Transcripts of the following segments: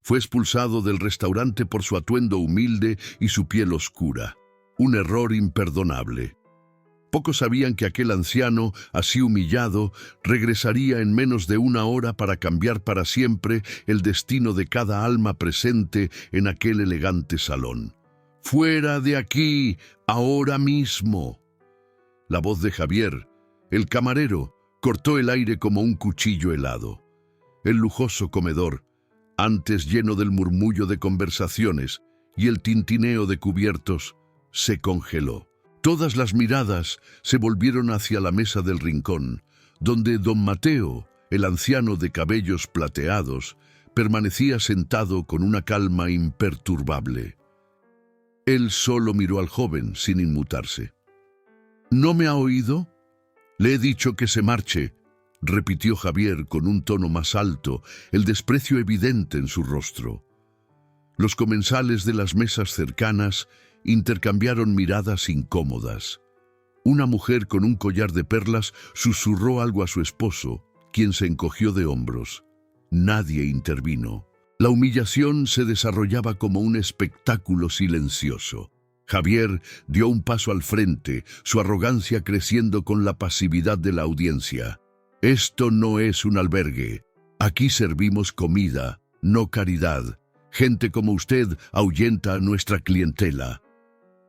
Fue expulsado del restaurante por su atuendo humilde y su piel oscura. Un error imperdonable. Pocos sabían que aquel anciano, así humillado, regresaría en menos de una hora para cambiar para siempre el destino de cada alma presente en aquel elegante salón. ¡Fuera de aquí, ahora mismo! La voz de Javier, el camarero, cortó el aire como un cuchillo helado. El lujoso comedor, antes lleno del murmullo de conversaciones y el tintineo de cubiertos, se congeló. Todas las miradas se volvieron hacia la mesa del rincón, donde don Mateo, el anciano de cabellos plateados, permanecía sentado con una calma imperturbable. Él solo miró al joven sin inmutarse. «¿No me ha oído? Le he dicho que se marche», repitió Javier con un tono más alto, el desprecio evidente en su rostro. Los comensales de las mesas cercanas intercambiaron miradas incómodas. Una mujer con un collar de perlas susurró algo a su esposo, quien se encogió de hombros. Nadie intervino. La humillación se desarrollaba como un espectáculo silencioso. Javier dio un paso al frente, su arrogancia creciendo con la pasividad de la audiencia. «Esto no es un albergue. Aquí servimos comida, no caridad. Gente como usted ahuyenta a nuestra clientela».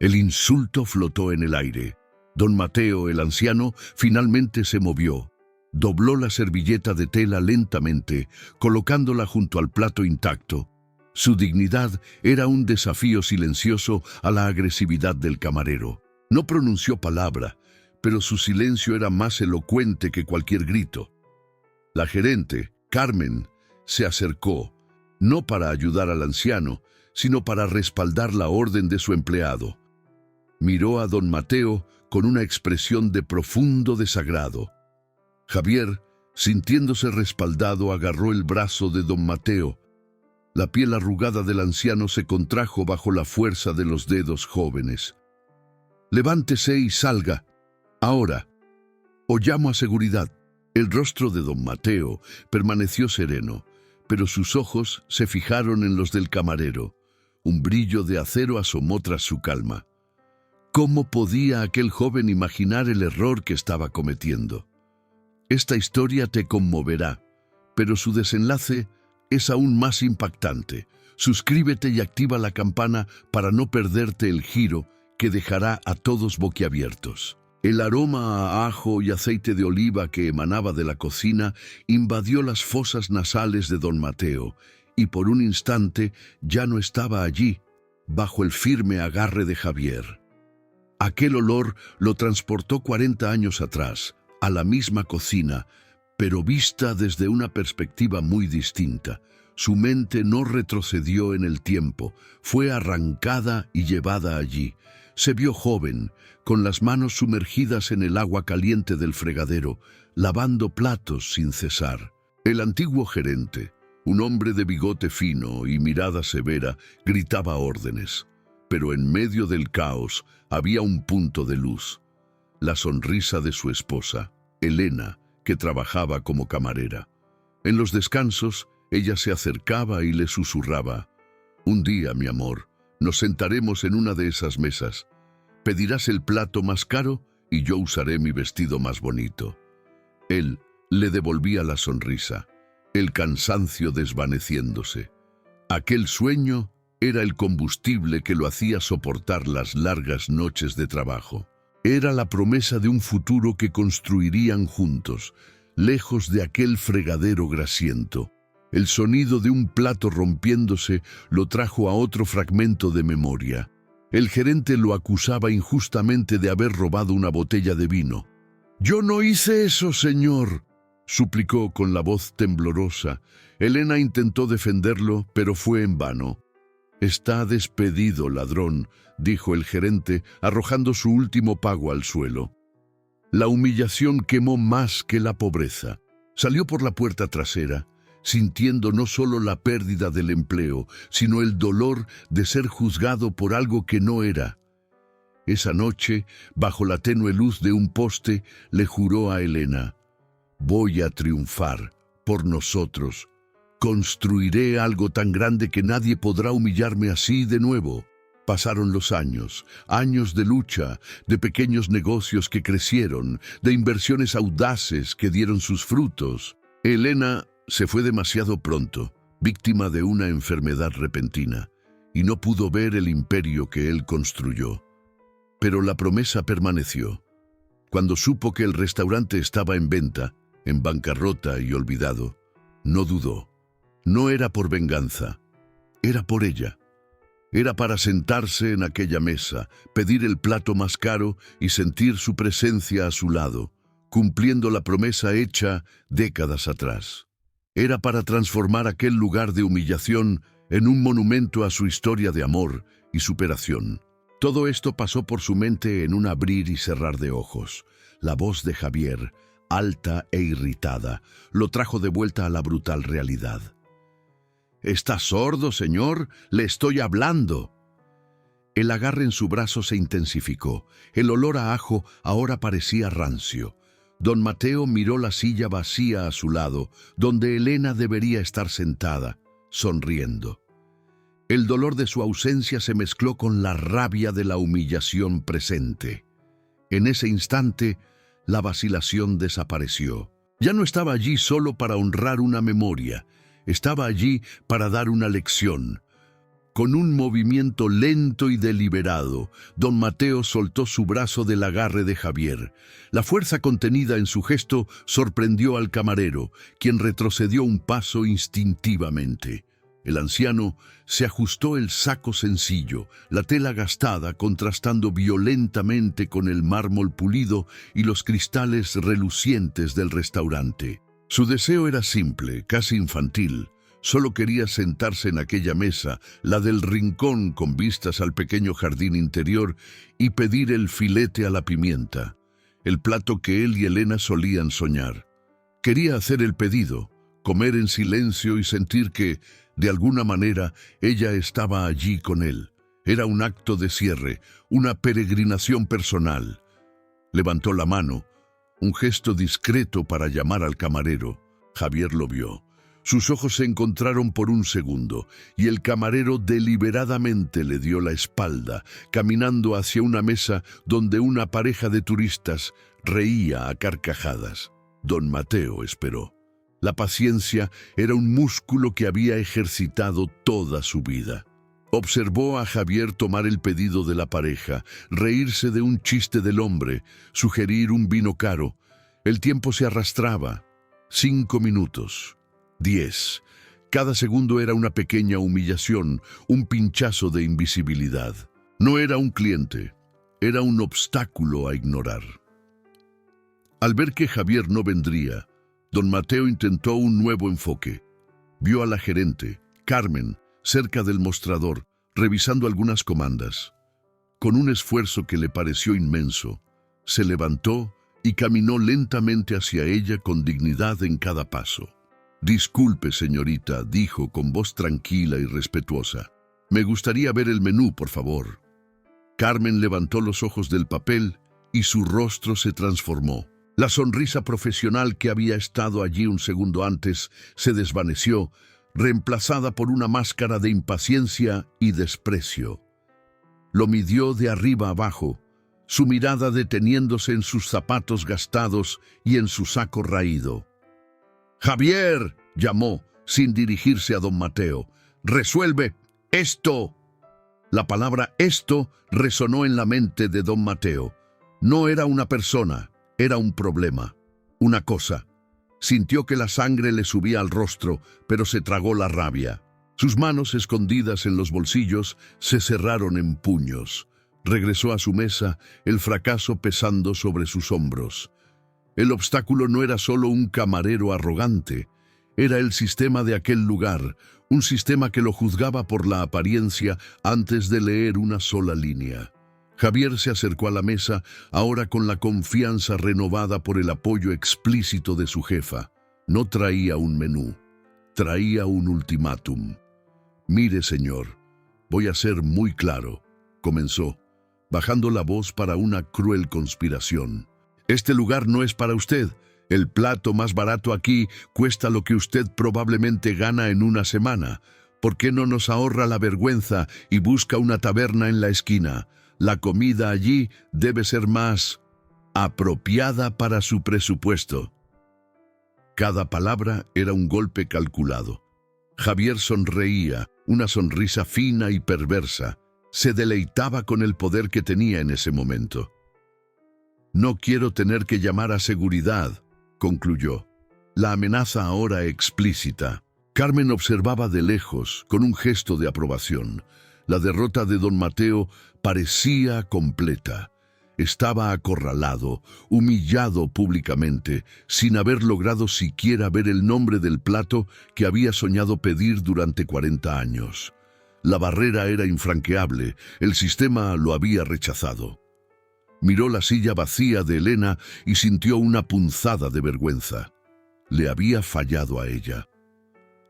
El insulto flotó en el aire. Don Mateo, el anciano, finalmente se movió. Dobló la servilleta de tela lentamente, colocándola junto al plato intacto. Su dignidad era un desafío silencioso a la agresividad del camarero. No pronunció palabra, pero su silencio era más elocuente que cualquier grito. La gerente, Carmen, se acercó, no para ayudar al anciano, sino para respaldar la orden de su empleado. Miró a don Mateo con una expresión de profundo desagrado. Javier, sintiéndose respaldado, agarró el brazo de don Mateo. La piel arrugada del anciano se contrajo bajo la fuerza de los dedos jóvenes. «Levántese y salga. Ahora. O llamo a seguridad». El rostro de don Mateo permaneció sereno, pero sus ojos se fijaron en los del camarero. Un brillo de acero asomó tras su calma. ¿Cómo podía aquel joven imaginar el error que estaba cometiendo? Esta historia te conmoverá, pero su desenlace es aún más impactante. Suscríbete y activa la campana para no perderte el giro que dejará a todos boquiabiertos. El aroma a ajo y aceite de oliva que emanaba de la cocina invadió las fosas nasales de don Mateo, y por un instante ya no estaba allí, bajo el firme agarre de Javier. Aquel olor lo transportó 40 años atrás, a la misma cocina, pero vista desde una perspectiva muy distinta. Su mente no retrocedió en el tiempo, fue arrancada y llevada allí. Se vio joven, con las manos sumergidas en el agua caliente del fregadero, lavando platos sin cesar. El antiguo gerente, un hombre de bigote fino y mirada severa, gritaba órdenes. Pero en medio del caos había un punto de luz. La sonrisa de su esposa, Elena, que trabajaba como camarera. En los descansos, ella se acercaba y le susurraba: «Un día, mi amor, nos sentaremos en una de esas mesas. Pedirás el plato más caro y yo usaré mi vestido más bonito». Él le devolvía la sonrisa, el cansancio desvaneciéndose. Aquel sueño era el combustible que lo hacía soportar las largas noches de trabajo. Era la promesa de un futuro que construirían juntos, lejos de aquel fregadero grasiento. El sonido de un plato rompiéndose lo trajo a otro fragmento de memoria. El gerente lo acusaba injustamente de haber robado una botella de vino. «Yo no hice eso, señor», suplicó con la voz temblorosa. Elena intentó defenderlo, pero fue en vano. «Está despedido, ladrón», dijo el gerente, arrojando su último pago al suelo. La humillación quemó más que la pobreza. Salió por la puerta trasera, sintiendo no solo la pérdida del empleo, sino el dolor de ser juzgado por algo que no era. Esa noche, bajo la tenue luz de un poste, le juró a Elena: «Voy a triunfar, por nosotros. Construiré algo tan grande que nadie podrá humillarme así de nuevo. Pasaron los años, años de lucha, de pequeños negocios que crecieron, de inversiones audaces que dieron sus frutos. Elena se fue demasiado pronto, víctima de una enfermedad repentina, y no pudo ver el imperio que él construyó. Pero la promesa permaneció. Cuando supo que el restaurante estaba en venta, en bancarrota y olvidado, no dudó. No era por venganza, era por ella. Era para sentarse en aquella mesa, pedir el plato más caro y sentir su presencia a su lado, cumpliendo la promesa hecha décadas atrás. Era para transformar aquel lugar de humillación en un monumento a su historia de amor y superación. Todo esto pasó por su mente en un abrir y cerrar de ojos. La voz de Javier, alta e irritada, lo trajo de vuelta a la brutal realidad. «¿Está sordo, señor? Le estoy hablando». El agarre en su brazo se intensificó. El olor a ajo ahora parecía rancio. Don Mateo miró la silla vacía a su lado, donde Elena debería estar sentada, sonriendo. El dolor de su ausencia se mezcló con la rabia de la humillación presente. En ese instante, la vacilación desapareció. Ya no estaba allí solo para honrar una memoria. Estaba allí para dar una lección. Con un movimiento lento y deliberado, don Mateo soltó su brazo del agarre de Javier. La fuerza contenida en su gesto sorprendió al camarero, quien retrocedió un paso instintivamente. El anciano se ajustó el saco sencillo, la tela gastada contrastando violentamente con el mármol pulido y los cristales relucientes del restaurante. Su deseo era simple, casi infantil. Solo quería sentarse en aquella mesa, la del rincón con vistas al pequeño jardín interior, y pedir el filete a la pimienta, el plato que él y Elena solían soñar. Quería hacer el pedido, comer en silencio y sentir que, de alguna manera, ella estaba allí con él. Era un acto de cierre, una peregrinación personal. Levantó la mano, un gesto discreto para llamar al camarero. Javier lo vio. Sus ojos se encontraron por un segundo, y el camarero deliberadamente le dio la espalda, caminando hacia una mesa donde una pareja de turistas reía a carcajadas. Don Mateo esperó. La paciencia era un músculo que había ejercitado toda su vida. Observó a Javier tomar el pedido de la pareja, reírse de un chiste del hombre, sugerir un vino caro. El tiempo se arrastraba. 5 minutos. 10. Cada segundo era una pequeña humillación, un pinchazo de invisibilidad. No era un cliente, era un obstáculo a ignorar. Al ver que Javier no vendría, don Mateo intentó un nuevo enfoque. Vio a la gerente, Carmen, cerca del mostrador, revisando algunas comandas. Con un esfuerzo que le pareció inmenso, se levantó y caminó lentamente hacia ella con dignidad en cada paso. «Disculpe, señorita», dijo con voz tranquila y respetuosa. «Me gustaría ver el menú, por favor». Carmen levantó los ojos del papel y su rostro se transformó. La sonrisa profesional que había estado allí un segundo antes se desvaneció, reemplazada por una máscara de impaciencia y desprecio. Lo midió de arriba abajo, su mirada deteniéndose en sus zapatos gastados y en su saco raído. «Javier», llamó, sin dirigirse a don Mateo, «resuelve esto». La palabra «esto» resonó en la mente de don Mateo. No era una persona, era un problema, una cosa. Sintió que la sangre le subía al rostro, pero se tragó la rabia. Sus manos, escondidas en los bolsillos, se cerraron en puños. Regresó a su mesa, el fracaso pesando sobre sus hombros. El obstáculo no era solo un camarero arrogante, era el sistema de aquel lugar, un sistema que lo juzgaba por la apariencia antes de leer una sola línea. Javier se acercó a la mesa, ahora con la confianza renovada por el apoyo explícito de su jefa. No traía un menú, traía un ultimátum. «Mire, señor, voy a ser muy claro», comenzó, bajando la voz para una cruel conspiración. «Este lugar no es para usted, El plato más barato aquí cuesta lo que usted probablemente gana en una semana. ¿Por qué no nos ahorra la vergüenza y busca una taberna en la esquina? La comida allí debe ser más apropiada para su presupuesto. Cada palabra era un golpe calculado. Javier sonreía, una sonrisa fina y perversa. Se deleitaba con el poder que tenía en ese momento. «No quiero tener que llamar a seguridad», concluyó. La amenaza ahora explícita. Carmen observaba de lejos, con un gesto de aprobación. La derrota de don Mateo parecía completa. Estaba acorralado, humillado públicamente, sin haber logrado siquiera ver el nombre del plato que había soñado pedir durante 40 años. La barrera era infranqueable, el sistema lo había rechazado. Miró la silla vacía de Elena y sintió una punzada de vergüenza. Le había fallado a ella.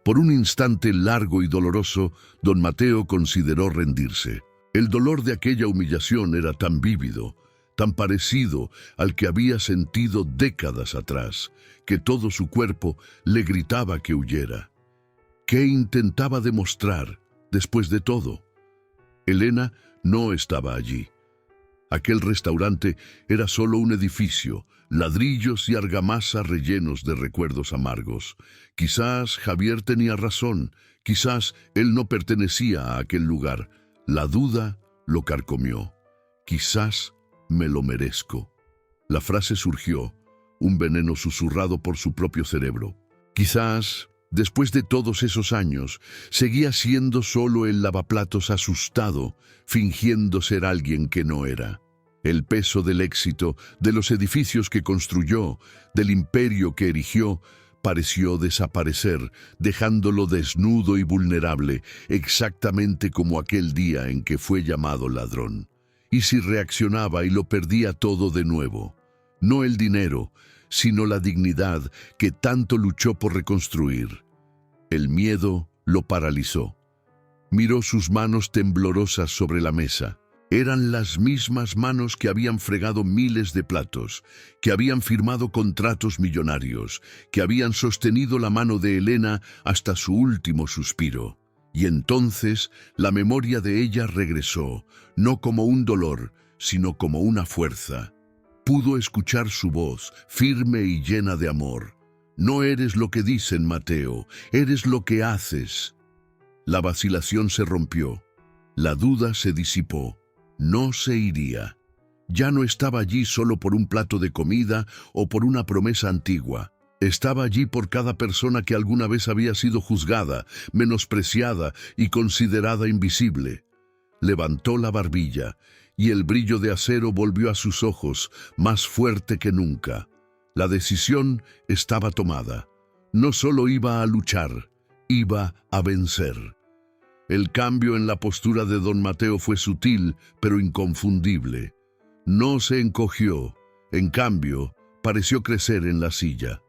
Por un instante largo y doloroso, don Mateo consideró rendirse. El dolor de aquella humillación era tan vívido, tan parecido al que había sentido décadas atrás, que todo su cuerpo le gritaba que huyera. ¿Qué intentaba demostrar, después de todo? Elena no estaba allí. Aquel restaurante era solo un edificio, ladrillos y argamasa rellenos de recuerdos amargos. Quizás Javier tenía razón, quizás él no pertenecía a aquel lugar. La duda lo carcomió. Quizás me lo merezco. La frase surgió, un veneno susurrado por su propio cerebro. Quizás, después de todos esos años, seguía siendo solo el lavaplatos asustado, fingiendo ser alguien que no era. El peso del éxito, de los edificios que construyó, del imperio que erigió, pareció desaparecer, dejándolo desnudo y vulnerable, exactamente como aquel día en que fue llamado ladrón. ¿Y si reaccionaba y lo perdía todo de nuevo? No el dinero, sino la dignidad que tanto luchó por reconstruir. El miedo lo paralizó. Miró sus manos temblorosas sobre la mesa. Eran las mismas manos que habían fregado miles de platos, que habían firmado contratos millonarios, que habían sostenido la mano de Elena hasta su último suspiro. Y entonces la memoria de ella regresó, no como un dolor, sino como una fuerza. Pudo escuchar su voz, firme y llena de amor. «No eres lo que dicen, Mateo, eres lo que haces». La vacilación se rompió, la duda se disipó. No se iría. Ya no estaba allí solo por un plato de comida o por una promesa antigua. Estaba allí por cada persona que alguna vez había sido juzgada, menospreciada y considerada invisible. Levantó la barbilla y el brillo de acero volvió a sus ojos, más fuerte que nunca. La decisión estaba tomada. No solo iba a luchar, iba a vencer. El cambio en la postura de don Mateo fue sutil, pero inconfundible. No se encogió, en cambio, pareció crecer en la silla.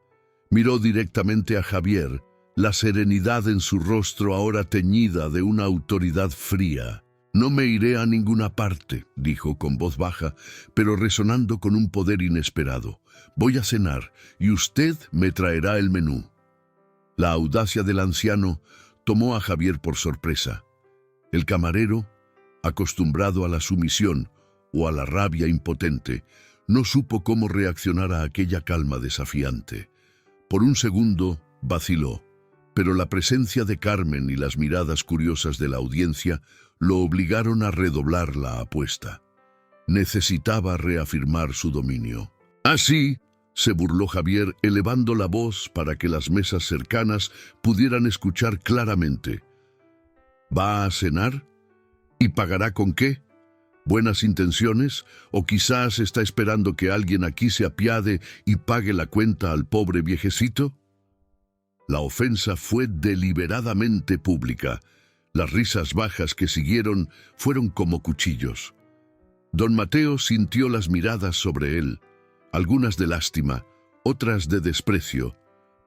Miró directamente a Javier, la serenidad en su rostro ahora teñida de una autoridad fría. «No me iré a ninguna parte», dijo con voz baja, pero resonando con un poder inesperado. «Voy a cenar, y usted me traerá el menú». La audacia del anciano tomó a Javier por sorpresa. El camarero, acostumbrado a la sumisión o a la rabia impotente, no supo cómo reaccionar a aquella calma desafiante. Por un segundo vaciló, pero la presencia de Carmen y las miradas curiosas de la audiencia lo obligaron a redoblar la apuesta. Necesitaba reafirmar su dominio. «Así», se burló Javier, elevando la voz para que las mesas cercanas pudieran escuchar claramente. «¿Va a cenar? ¿Y pagará con qué? ¿Buenas intenciones? ¿O quizás está esperando que alguien aquí se apiade y pague la cuenta al pobre viejecito?» La ofensa fue deliberadamente pública. Las risas bajas que siguieron fueron como cuchillos. Don Mateo sintió las miradas sobre él, algunas de lástima, otras de desprecio,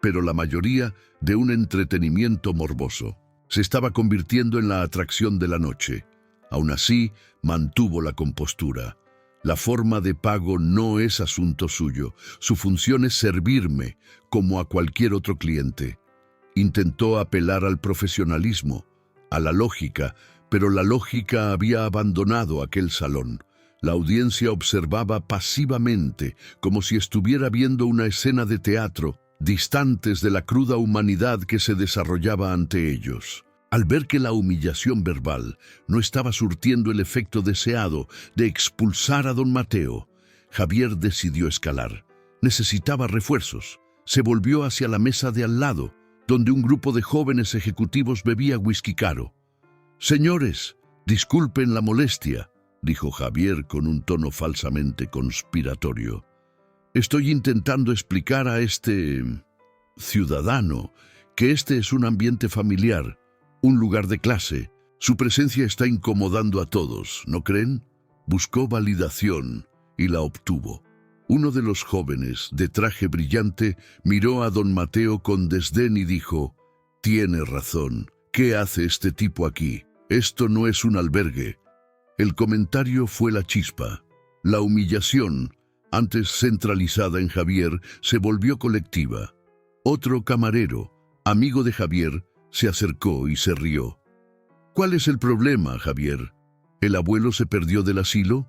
pero la mayoría de un entretenimiento morboso. Se estaba convirtiendo en la atracción de la noche. Aún así, mantuvo la compostura. La forma de pago no es asunto suyo. Su función es servirme, como a cualquier otro cliente. Intentó apelar al profesionalismo, a la lógica, pero la lógica había abandonado aquel salón. La audiencia observaba pasivamente, como si estuviera viendo una escena de teatro, distantes de la cruda humanidad que se desarrollaba ante ellos. Al ver que la humillación verbal no estaba surtiendo el efecto deseado de expulsar a don Mateo, Javier decidió escalar. Necesitaba refuerzos. Se volvió hacia la mesa de al lado, donde un grupo de jóvenes ejecutivos bebía whisky caro. «Señores, disculpen la molestia», dijo Javier con un tono falsamente conspiratorio. «Estoy intentando explicar a este ciudadano que este es un ambiente familiar, un lugar de clase. Su presencia está incomodando a todos, ¿no creen?». Buscó validación y la obtuvo. Uno de los jóvenes, de traje brillante, miró a don Mateo con desdén y dijo: «Tiene razón. ¿Qué hace este tipo aquí? Esto no es un albergue». El comentario fue la chispa. La humillación, antes centralizada en Javier, se volvió colectiva. Otro camarero, amigo de Javier, se acercó y se rió. «¿Cuál es el problema, Javier? ¿El abuelo se perdió del asilo?».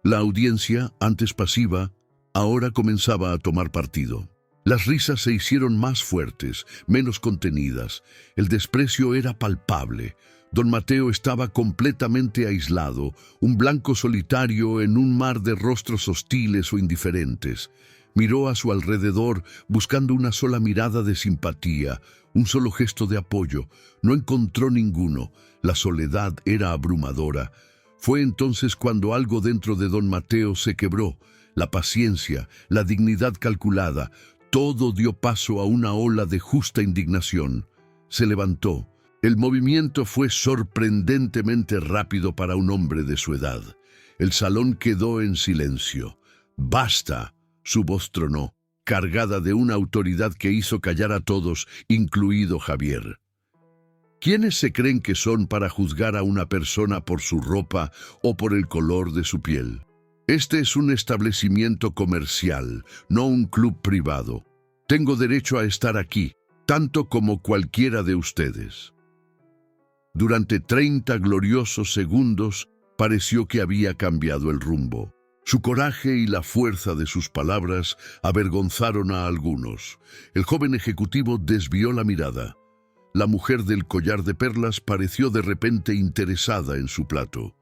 La audiencia, antes pasiva, ahora comenzaba a tomar partido. Las risas se hicieron más fuertes, menos contenidas. El desprecio era palpable. Don Mateo estaba completamente aislado, un blanco solitario en un mar de rostros hostiles o indiferentes. Miró a su alrededor buscando una sola mirada de simpatía, un solo gesto de apoyo. No encontró ninguno. La soledad era abrumadora. Fue entonces cuando algo dentro de don Mateo se quebró. La paciencia, la dignidad calculada, todo dio paso a una ola de justa indignación. Se levantó. El movimiento fue sorprendentemente rápido para un hombre de su edad. El salón quedó en silencio. «¡Basta!», su voz tronó, cargada de una autoridad que hizo callar a todos, incluido Javier. ¿Quiénes se creen que son para juzgar a una persona por su ropa o por el color de su piel? Este es un establecimiento comercial, no un club privado. Tengo derecho a estar aquí, tanto como cualquiera de ustedes». Durante 30 gloriosos segundos pareció que había cambiado el rumbo. Su coraje y la fuerza de sus palabras avergonzaron a algunos. El joven ejecutivo desvió la mirada. La mujer del collar de perlas pareció de repente interesada en su plato.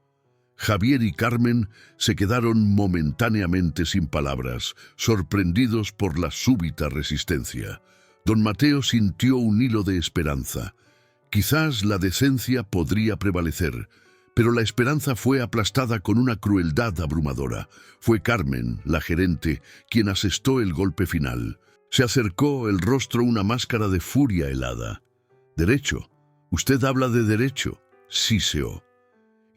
Javier y Carmen se quedaron momentáneamente sin palabras, sorprendidos por la súbita resistencia. Don Mateo sintió un hilo de esperanza. Quizás la decencia podría prevalecer, pero la esperanza fue aplastada con una crueldad abrumadora. Fue Carmen, la gerente, quien asestó el golpe final. Se acercó, el rostro una máscara de furia helada. «¿Derecho? ¿Usted habla de derecho?», siseó.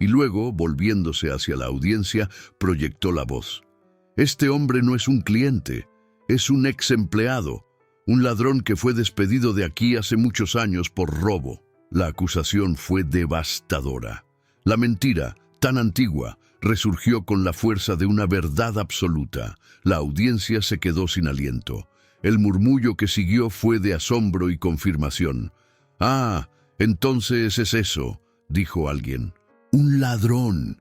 Y luego, volviéndose hacia la audiencia, proyectó la voz. «Este hombre no es un cliente, es un ex empleado. Un ladrón que fue despedido de aquí hace muchos años por robo». La acusación fue devastadora. La mentira, tan antigua, resurgió con la fuerza de una verdad absoluta. La audiencia se quedó sin aliento. El murmullo que siguió fue de asombro y confirmación. «Ah, entonces es eso», dijo alguien. «Un ladrón».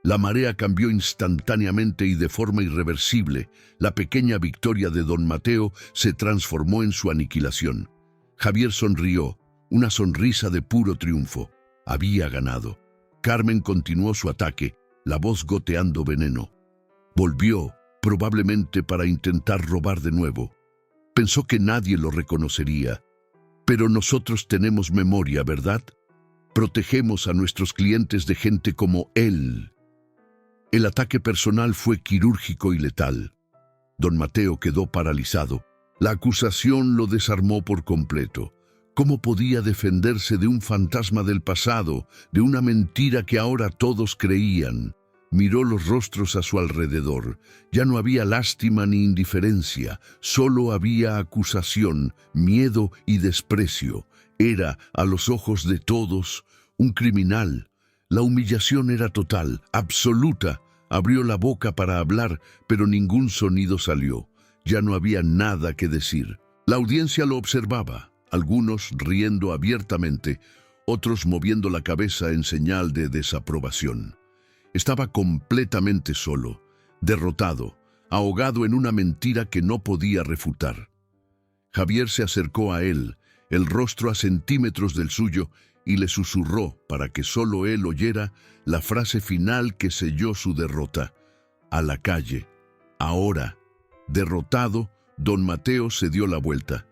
La marea cambió instantáneamente y de forma irreversible. La pequeña victoria de don Mateo se transformó en su aniquilación. Javier sonrió, una sonrisa de puro triunfo. Había ganado. Carmen continuó su ataque, la voz goteando veneno. Volvió, probablemente para intentar robar de nuevo. Pensó que nadie lo reconocería. Pero nosotros tenemos memoria, ¿verdad? Protegemos a nuestros clientes de gente como él. El ataque personal fue quirúrgico y letal. Don Mateo quedó paralizado. La acusación lo desarmó por completo. ¿Cómo podía defenderse de un fantasma del pasado, de una mentira que ahora todos creían? Miró los rostros a su alrededor. Ya no había lástima ni indiferencia, solo había acusación, miedo y desprecio. Era, a los ojos de todos, un criminal. La humillación era total, absoluta, Abrió la boca para hablar, pero ningún sonido salió. Ya no había nada que decir. La audiencia lo observaba, algunos riendo abiertamente, otros moviendo la cabeza en señal de desaprobación. Estaba completamente solo, derrotado, ahogado en una mentira que no podía refutar. Javier se acercó a él, el rostro a centímetros del suyo, y le susurró, para que solo él oyera, la frase final que selló su derrota. A la calle. Ahora. Derrotado, don Mateo se dio la vuelta.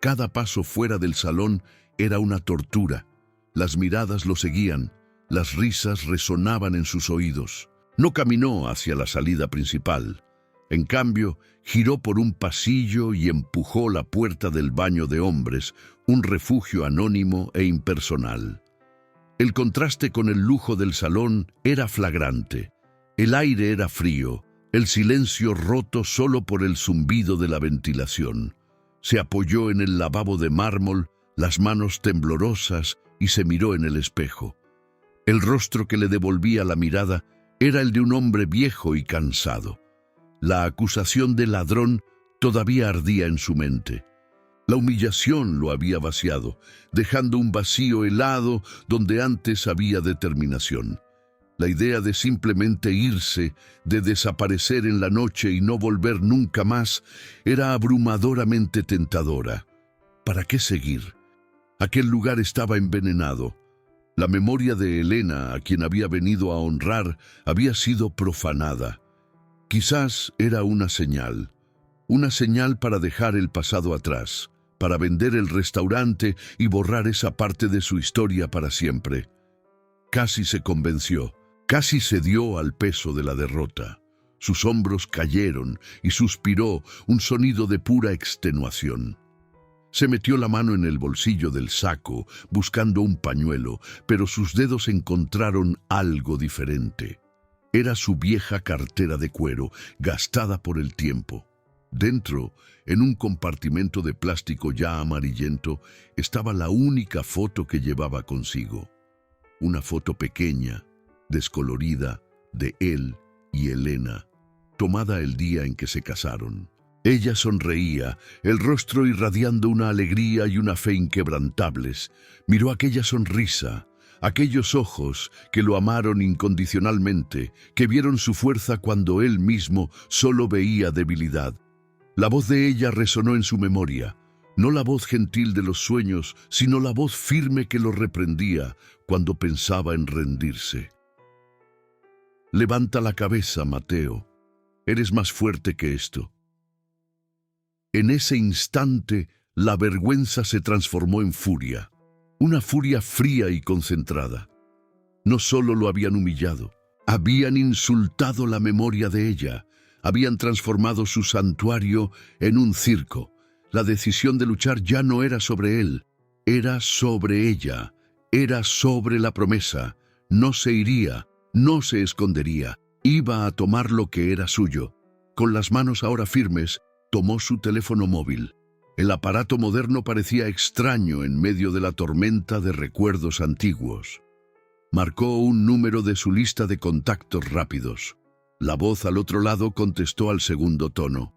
Cada paso fuera del salón era una tortura. Las miradas lo seguían, las risas resonaban en sus oídos. No caminó hacia la salida principal. En cambio, giró por un pasillo y empujó la puerta del baño de hombres, un refugio anónimo e impersonal. El contraste con el lujo del salón era flagrante. El aire era frío, el silencio roto solo por el zumbido de la ventilación. Se apoyó en el lavabo de mármol, las manos temblorosas, y se miró en el espejo. El rostro que le devolvía la mirada era el de un hombre viejo y cansado. La acusación de ladrón todavía ardía en su mente. La humillación lo había vaciado, dejando un vacío helado donde antes había determinación. La idea de simplemente irse, de desaparecer en la noche y no volver nunca más, era abrumadoramente tentadora. ¿Para qué seguir? Aquel lugar estaba envenenado. La memoria de Elena, a quien había venido a honrar, había sido profanada. Quizás era una señal para dejar el pasado atrás, para vender el restaurante y borrar esa parte de su historia para siempre. Casi se convenció, casi cedió al peso de la derrota. Sus hombros cayeron y suspiró, un sonido de pura extenuación. Se metió la mano en el bolsillo del saco, buscando un pañuelo, pero sus dedos encontraron algo diferente. Era su vieja cartera de cuero, gastada por el tiempo. Dentro, en un compartimento de plástico ya amarillento, estaba la única foto que llevaba consigo. Una foto pequeña, descolorida, de él y Elena, tomada el día en que se casaron. Ella sonreía, el rostro irradiando una alegría y una fe inquebrantables. Miró aquella sonrisa, aquellos ojos que lo amaron incondicionalmente, que vieron su fuerza cuando él mismo solo veía debilidad. La voz de ella resonó en su memoria, no la voz gentil de los sueños, sino la voz firme que lo reprendía cuando pensaba en rendirse. Levanta la cabeza, Mateo. Eres más fuerte que esto. En ese instante, la vergüenza se transformó en furia, una furia fría y concentrada. No solo lo habían humillado, habían insultado la memoria de ella, habían transformado su santuario en un circo. La decisión de luchar ya no era sobre él, era sobre ella, era sobre la promesa. No se iría, no se escondería, iba a tomar lo que era suyo. Con las manos ahora firmes, tomó su teléfono móvil. El aparato moderno parecía extraño en medio de la tormenta de recuerdos antiguos. Marcó un número de su lista de contactos rápidos. La voz al otro lado contestó al segundo tono.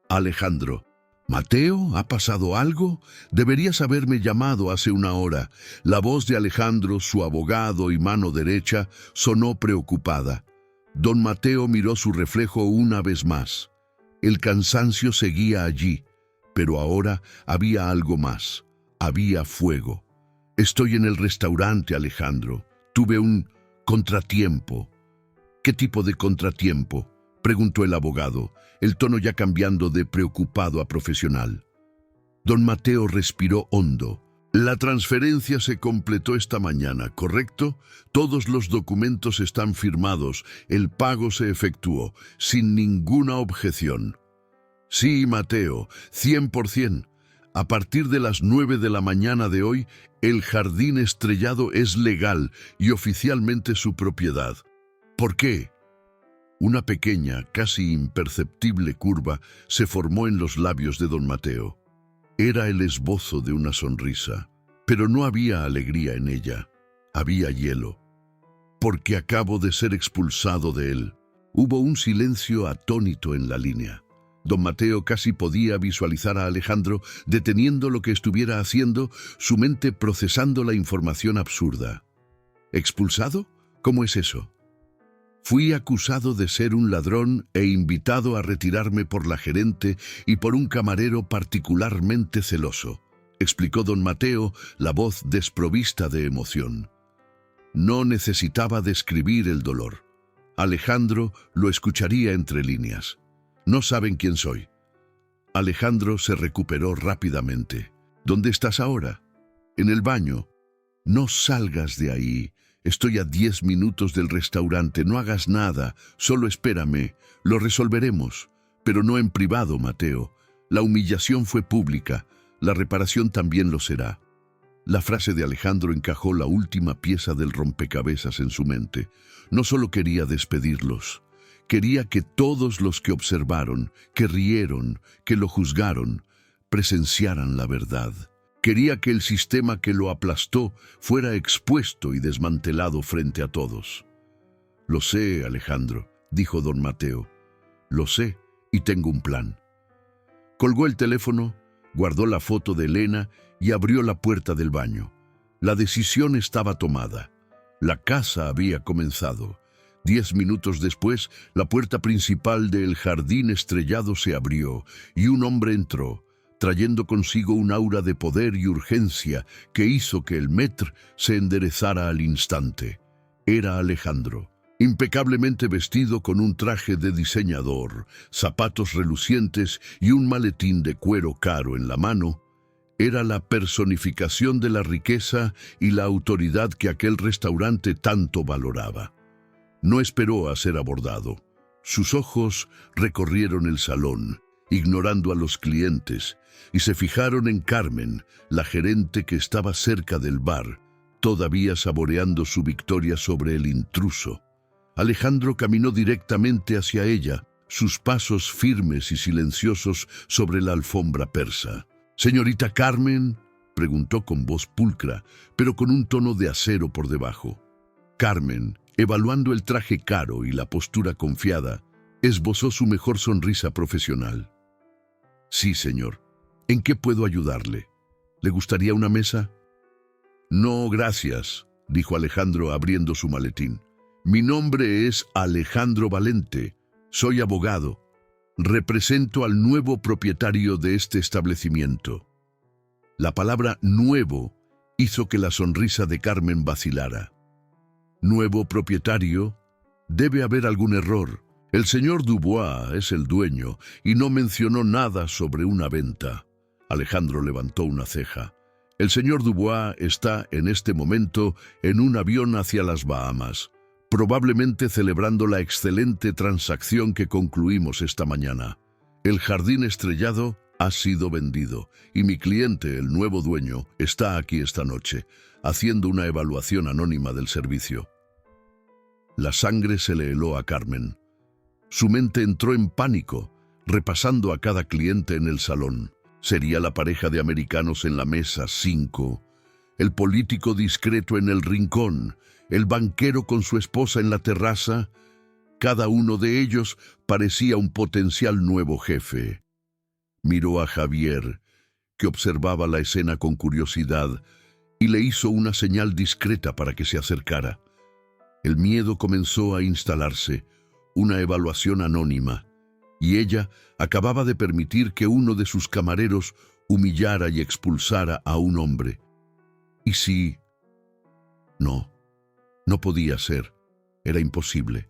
Alejandro. ¿Mateo? ¿Ha pasado algo? Deberías haberme llamado hace una hora. La voz de Alejandro, su abogado y mano derecha, sonó preocupada. Don Mateo miró su reflejo una vez más. El cansancio seguía allí, pero ahora había algo más. Había fuego. Estoy en el restaurante, Alejandro. Tuve un contratiempo. ¿Qué tipo de contratiempo?, preguntó el abogado, el tono ya cambiando de preocupado a profesional. Don Mateo respiró hondo. La transferencia se completó esta mañana, ¿correcto? Todos los documentos están firmados, el pago se efectuó, sin ninguna objeción. Sí, Mateo, 100%. A partir de las 9 de la mañana de hoy, el jardín estrellado es legal y oficialmente su propiedad. ¿Por qué? Una pequeña, casi imperceptible curva se formó en los labios de don Mateo. Era el esbozo de una sonrisa, pero no había alegría en ella. Había hielo. Porque acabo de ser expulsado de él. Hubo un silencio atónito en la línea. Don Mateo casi podía visualizar a Alejandro deteniendo lo que estuviera haciendo, su mente procesando la información absurda. ¿Expulsado? ¿Cómo es eso? Fui acusado de ser un ladrón e invitado a retirarme por la gerente y por un camarero particularmente celoso, explicó don Mateo, la voz desprovista de emoción. No necesitaba describir el dolor. Alejandro lo escucharía entre líneas. No saben quién soy. Alejandro se recuperó rápidamente. ¿Dónde estás ahora? En el baño. No salgas de ahí. Estoy a 10 minutos del restaurante. No hagas nada. Solo espérame. Lo resolveremos. Pero no en privado, Mateo. La humillación fue pública. La reparación también lo será. La frase de Alejandro encajó la última pieza del rompecabezas en su mente. No solo quería despedirlos. Quería que todos los que observaron, que rieron, que lo juzgaron, presenciaran la verdad. Quería que el sistema que lo aplastó fuera expuesto y desmantelado frente a todos. Lo sé, Alejandro, dijo don Mateo. Lo sé y tengo un plan. Colgó el teléfono, guardó la foto de Elena y abrió la puerta del baño. La decisión estaba tomada. La caza había comenzado. 10 minutos después, la puerta principal del jardín estrellado se abrió y un hombre entró, trayendo consigo un aura de poder y urgencia que hizo que el maître se enderezara al instante. Era Alejandro, impecablemente vestido con un traje de diseñador, zapatos relucientes y un maletín de cuero caro en la mano. Era la personificación de la riqueza y la autoridad que aquel restaurante tanto valoraba. No esperó a ser abordado. Sus ojos recorrieron el salón, ignorando a los clientes, y se fijaron en Carmen, la gerente que estaba cerca del bar, todavía saboreando su victoria sobre el intruso. Alejandro caminó directamente hacia ella, sus pasos firmes y silenciosos sobre la alfombra persa. «¿Señorita Carmen?», preguntó con voz pulcra, pero con un tono de acero por debajo. Carmen, evaluando el traje caro y la postura confiada, esbozó su mejor sonrisa profesional. «Sí, señor. ¿En qué puedo ayudarle? ¿Le gustaría una mesa?» «No, gracias», dijo Alejandro abriendo su maletín. «Mi nombre es Alejandro Valente. Soy abogado. Represento al nuevo propietario de este establecimiento». La palabra «nuevo» hizo que la sonrisa de Carmen vacilara. «Nuevo propietario, debe haber algún error. El señor Dubois es el dueño y no mencionó nada sobre una venta». Alejandro levantó una ceja. «El señor Dubois está en este momento en un avión hacia las Bahamas, probablemente celebrando la excelente transacción que concluimos esta mañana. El jardín estrellado ha sido vendido y mi cliente, el nuevo dueño, está aquí esta noche, haciendo una evaluación anónima del servicio». La sangre se le heló a Carmen. Su mente entró en pánico, repasando a cada cliente en el salón. Sería la pareja de americanos en la mesa 5, el político discreto en el rincón, el banquero con su esposa en la terraza. Cada uno de ellos parecía un potencial nuevo jefe. Miró a Javier, que observaba la escena con curiosidad, y le hizo una señal discreta para que se acercara. El miedo comenzó a instalarse, una evaluación anónima, y ella acababa de permitir que uno de sus camareros humillara y expulsara a un hombre. ¿Y si? No, no podía ser, era imposible.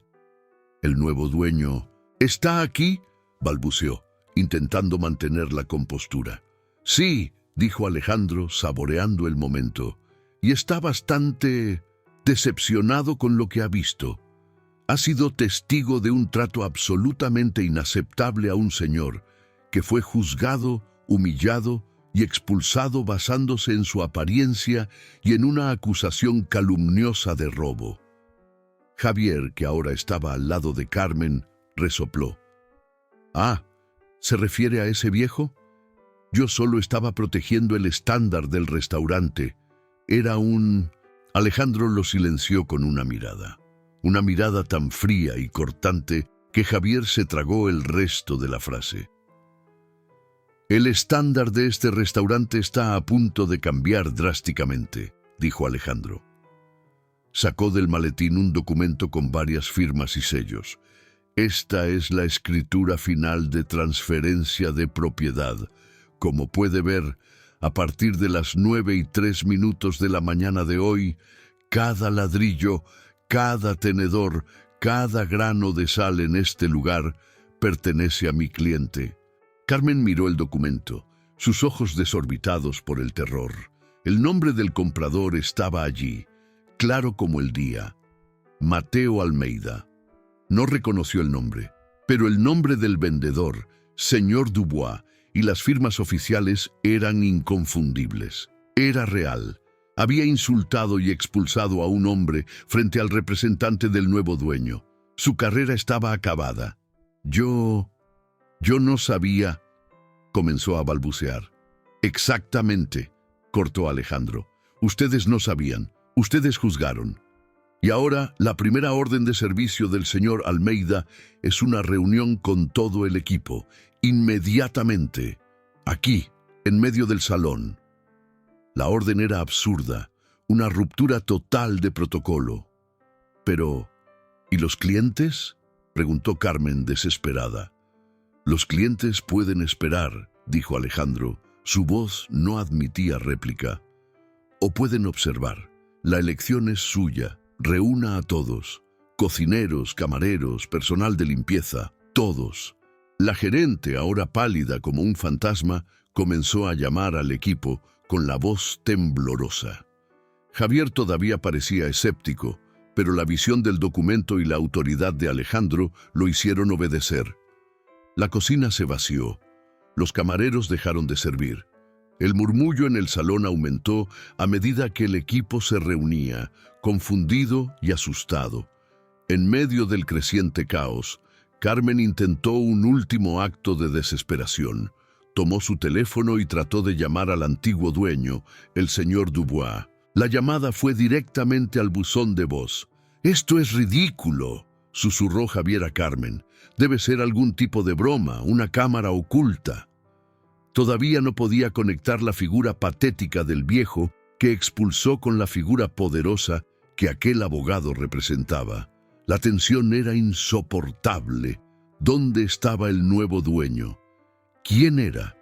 El nuevo dueño... «¿Está aquí?», balbuceó, intentando mantener la compostura. «Sí», dijo Alejandro, saboreando el momento, y está bastante decepcionado con lo que ha visto. Ha sido testigo de un trato absolutamente inaceptable a un señor que fue juzgado, humillado y expulsado basándose en su apariencia y en una acusación calumniosa de robo. Javier, que ahora estaba al lado de Carmen, resopló. «Ah, ¿se refiere a ese viejo? Yo solo estaba protegiendo el estándar del restaurante. Era un...». Alejandro lo silenció con una mirada. una mirada tan fría y cortante que Javier se tragó el resto de la frase. «El estándar de este restaurante está a punto de cambiar drásticamente», dijo Alejandro. Sacó del maletín un documento con varias firmas y sellos. «Esta es la escritura final de transferencia de propiedad. Como puede ver, a partir de las 9:03 de la mañana de hoy, cada ladrillo, cada tenedor, cada grano de sal en este lugar pertenece a mi cliente». Carmen miró el documento, sus ojos desorbitados por el terror. El nombre del comprador estaba allí, claro como el día: Mateo Almeida. No reconoció el nombre, pero el nombre del vendedor, señor Dubois, y las firmas oficiales eran inconfundibles. Era real. Había insultado y expulsado a un hombre frente al representante del nuevo dueño. Su carrera estaba acabada. Yo no sabía, comenzó a balbucear. «Exactamente», cortó Alejandro. «Ustedes no sabían, ustedes juzgaron. Y ahora la primera orden de servicio del señor Almeida es una reunión con todo el equipo, inmediatamente, aquí, en medio del salón». La orden era absurda, una ruptura total de protocolo. «Pero, ¿y los clientes?», preguntó Carmen desesperada. «Los clientes pueden esperar», dijo Alejandro. Su voz no admitía réplica. «O pueden observar. La elección es suya. Reúna a todos. Cocineros, camareros, personal de limpieza, todos». La gerente, ahora pálida como un fantasma, comenzó a llamar al equipo con la voz temblorosa. Javier todavía parecía escéptico, pero la visión del documento y la autoridad de Alejandro lo hicieron obedecer. La cocina se vació. Los camareros dejaron de servir. El murmullo en el salón aumentó a medida que el equipo se reunía, confundido y asustado. En medio del creciente caos, Carmen intentó un último acto de desesperación. Tomó su teléfono y trató de llamar al antiguo dueño, el señor Dubois. La llamada fue directamente al buzón de voz. «Esto es ridículo», susurró Javier a Carmen. «Debe ser algún tipo de broma, una cámara oculta». Todavía no podía conectar la figura patética del viejo que expulsó con la figura poderosa que aquel abogado representaba. La tensión era insoportable. ¿Dónde estaba el nuevo dueño? ¿Quién era?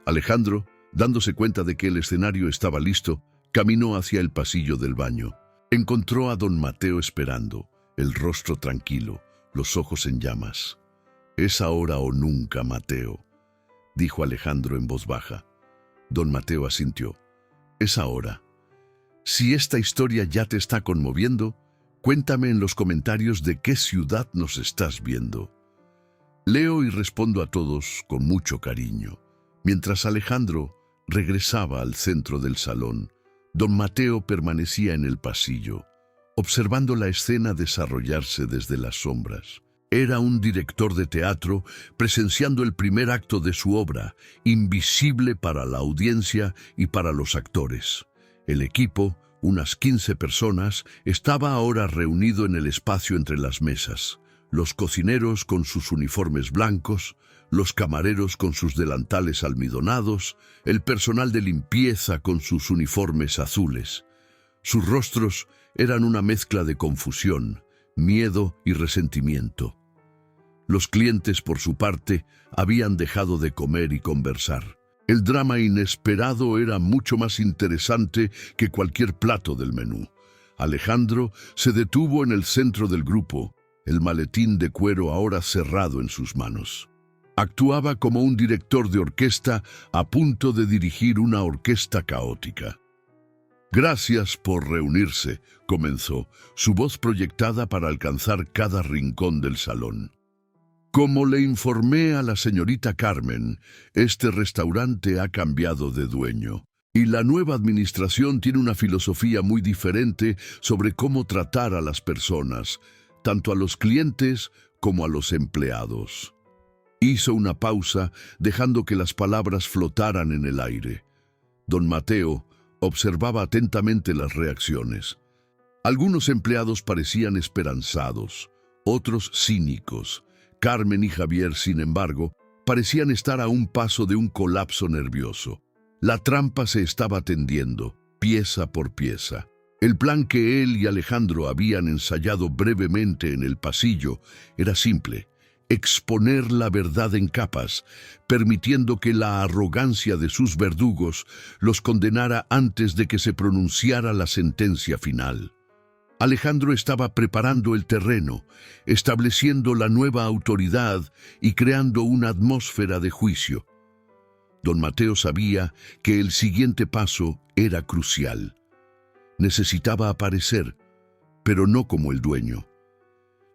Alejandro, dándose cuenta de que el escenario estaba listo, caminó hacia el pasillo del baño. Encontró a don Mateo esperando, el rostro tranquilo, los ojos en llamas. «Es ahora o nunca, Mateo», dijo Alejandro en voz baja. Don Mateo asintió. «Es ahora. Si esta historia ya te está conmoviendo, cuéntame en los comentarios de qué ciudad nos estás viendo. Leo y respondo a todos con mucho cariño». Mientras Alejandro regresaba al centro del salón, don Mateo permanecía en el pasillo, observando la escena desarrollarse desde las sombras. Era un director de teatro presenciando el primer acto de su obra, invisible para la audiencia y para los actores. El equipo, unas 15 personas, estaba ahora reunido en el espacio entre las mesas. Los cocineros con sus uniformes blancos, los camareros con sus delantales almidonados, el personal de limpieza con sus uniformes azules. Sus rostros eran una mezcla de confusión, miedo y resentimiento. Los clientes, por su parte, habían dejado de comer y conversar. El drama inesperado era mucho más interesante que cualquier plato del menú. Alejandro se detuvo en el centro del grupo, el maletín de cuero ahora cerrado en sus manos. Actuaba como un director de orquesta a punto de dirigir una orquesta caótica. «Gracias por reunirse», comenzó, su voz proyectada para alcanzar cada rincón del salón. «Como le informé a la señorita Carmen, este restaurante ha cambiado de dueño, y la nueva administración tiene una filosofía muy diferente sobre cómo tratar a las personas, tanto a los clientes como a los empleados». Hizo una pausa, dejando que las palabras flotaran en el aire. Don Mateo observaba atentamente las reacciones. Algunos empleados parecían esperanzados, otros cínicos. Carmen y Javier, sin embargo, parecían estar a un paso de un colapso nervioso. La trampa se estaba tendiendo, pieza por pieza. El plan que él y Alejandro habían ensayado brevemente en el pasillo era simple: exponer la verdad en capas, permitiendo que la arrogancia de sus verdugos los condenara antes de que se pronunciara la sentencia final. Alejandro estaba preparando el terreno, estableciendo la nueva autoridad y creando una atmósfera de juicio. Don Mateo sabía que el siguiente paso era crucial. Necesitaba aparecer, pero no como el dueño.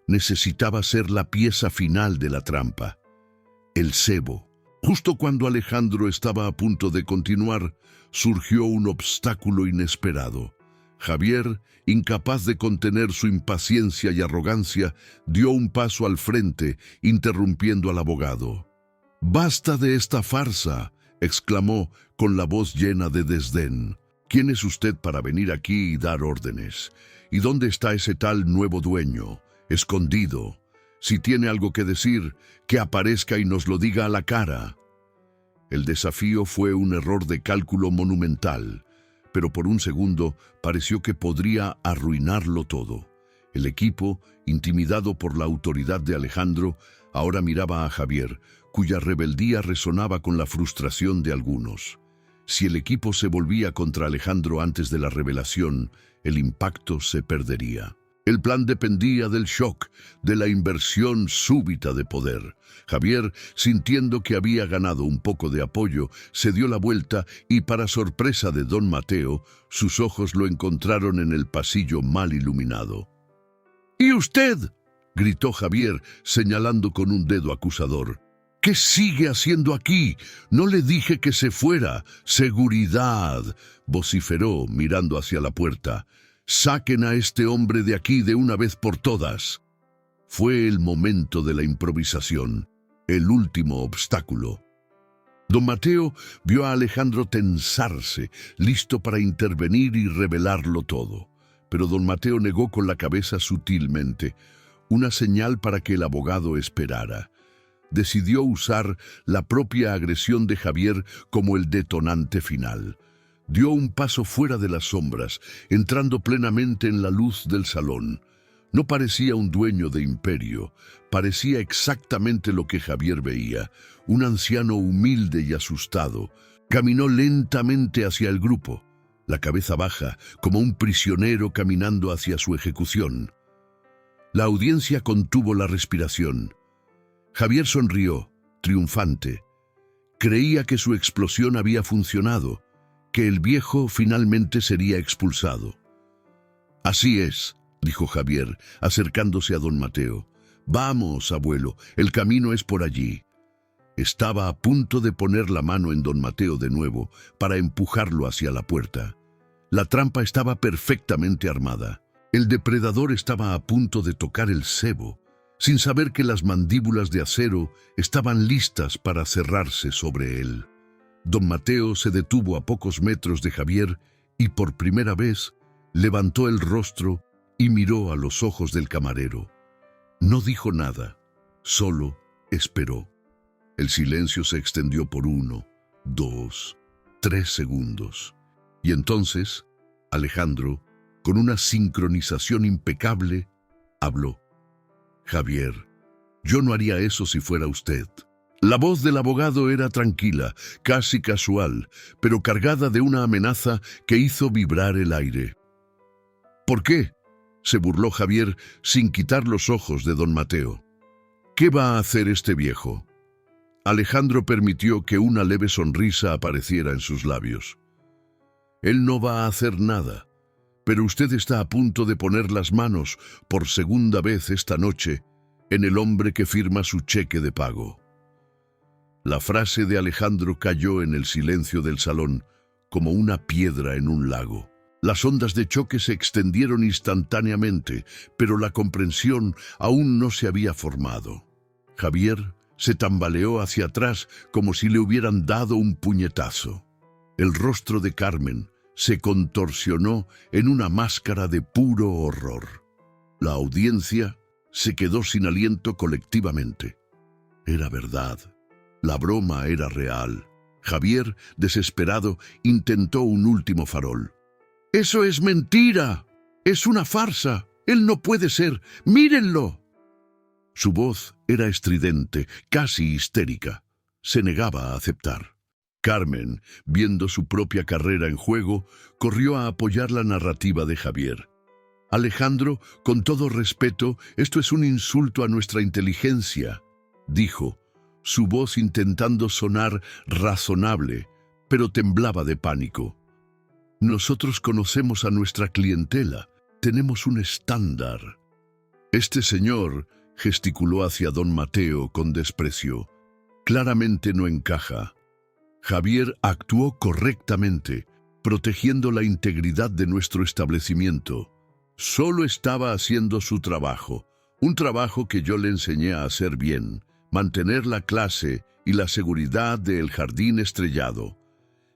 Necesitaba ser la pieza final de la trampa, el cebo. Justo cuando Alejandro estaba a punto de continuar, surgió un obstáculo inesperado. Javier, incapaz de contener su impaciencia y arrogancia, dio un paso al frente, interrumpiendo al abogado. «¡Basta de esta farsa!», exclamó con la voz llena de desdén. «¿Quién es usted para venir aquí y dar órdenes? ¿Y dónde está ese tal nuevo dueño? Escondido. Si tiene algo que decir, que aparezca y nos lo diga a la cara». El desafío fue un error de cálculo monumental, pero por un segundo pareció que podría arruinarlo todo. El equipo, intimidado por la autoridad de Alejandro, ahora miraba a Javier, cuya rebeldía resonaba con la frustración de algunos. Si el equipo se volvía contra Alejandro antes de la revelación, el impacto se perdería. El plan dependía del shock, de la inversión súbita de poder. Javier, sintiendo que había ganado un poco de apoyo, se dio la vuelta y, para sorpresa de don Mateo, sus ojos lo encontraron en el pasillo mal iluminado. «¿Y usted?», gritó Javier, señalando con un dedo acusador. «¿Qué sigue haciendo aquí? No le dije que se fuera. ¡Seguridad!», vociferó mirando hacia la puerta. «Saquen a este hombre de aquí de una vez por todas». Fue el momento de la improvisación, el último obstáculo. Don Mateo vio a Alejandro tensarse, listo para intervenir y revelarlo todo. Pero don Mateo negó con la cabeza sutilmente, una señal para que el abogado esperara. Decidió usar la propia agresión de Javier como el detonante final. Dio un paso fuera de las sombras, entrando plenamente en la luz del salón. No parecía un dueño de imperio, parecía exactamente lo que Javier veía, un anciano humilde y asustado. Caminó lentamente hacia el grupo, la cabeza baja, como un prisionero caminando hacia su ejecución. La audiencia contuvo la respiración. Javier sonrió, triunfante. Creía que su explosión había funcionado, que el viejo finalmente sería expulsado. «Así es», dijo Javier, acercándose a don Mateo. «Vamos, abuelo, el camino es por allí». Estaba a punto de poner la mano en don Mateo de nuevo para empujarlo hacia la puerta. La trampa estaba perfectamente armada. El depredador estaba a punto de tocar el cebo, sin saber que las mandíbulas de acero estaban listas para cerrarse sobre él. Don Mateo se detuvo a pocos metros de Javier y por primera vez levantó el rostro y miró a los ojos del camarero. No dijo nada, solo esperó. El silencio se extendió por 1, 2, 3 segundos. Y entonces, Alejandro, con una sincronización impecable, habló. «Javier, yo no haría eso si fuera usted». La voz del abogado era tranquila, casi casual, pero cargada de una amenaza que hizo vibrar el aire. «¿Por qué?», se burló Javier sin quitar los ojos de don Mateo. «¿Qué va a hacer este viejo?». Alejandro permitió que una leve sonrisa apareciera en sus labios. «Él no va a hacer nada, pero usted está a punto de poner las manos, por segunda vez esta noche, en el hombre que firma su cheque de pago». La frase de Alejandro cayó en el silencio del salón, como una piedra en un lago. Las ondas de choque se extendieron instantáneamente, pero la comprensión aún no se había formado. Javier se tambaleó hacia atrás como si le hubieran dado un puñetazo. El rostro de Carmen, se contorsionó en una máscara de puro horror. La audiencia se quedó sin aliento colectivamente. Era verdad. La broma era real. Javier, desesperado, intentó un último farol. «¡Eso es mentira! ¡Es una farsa! ¡Él no puede ser! ¡Mírenlo!». Su voz era estridente, casi histérica. Se negaba a aceptar. Carmen, viendo su propia carrera en juego, corrió a apoyar la narrativa de Javier. «Alejandro, con todo respeto, esto es un insulto a nuestra inteligencia», dijo, su voz intentando sonar razonable, pero temblaba de pánico. «Nosotros conocemos a nuestra clientela, tenemos un estándar». Este señor gesticuló hacia don Mateo con desprecio. «Claramente no encaja». Javier actuó correctamente, protegiendo la integridad de nuestro establecimiento. Solo estaba haciendo su trabajo, un trabajo que yo le enseñé a hacer bien, mantener la clase y la seguridad del Jardín Estrellado.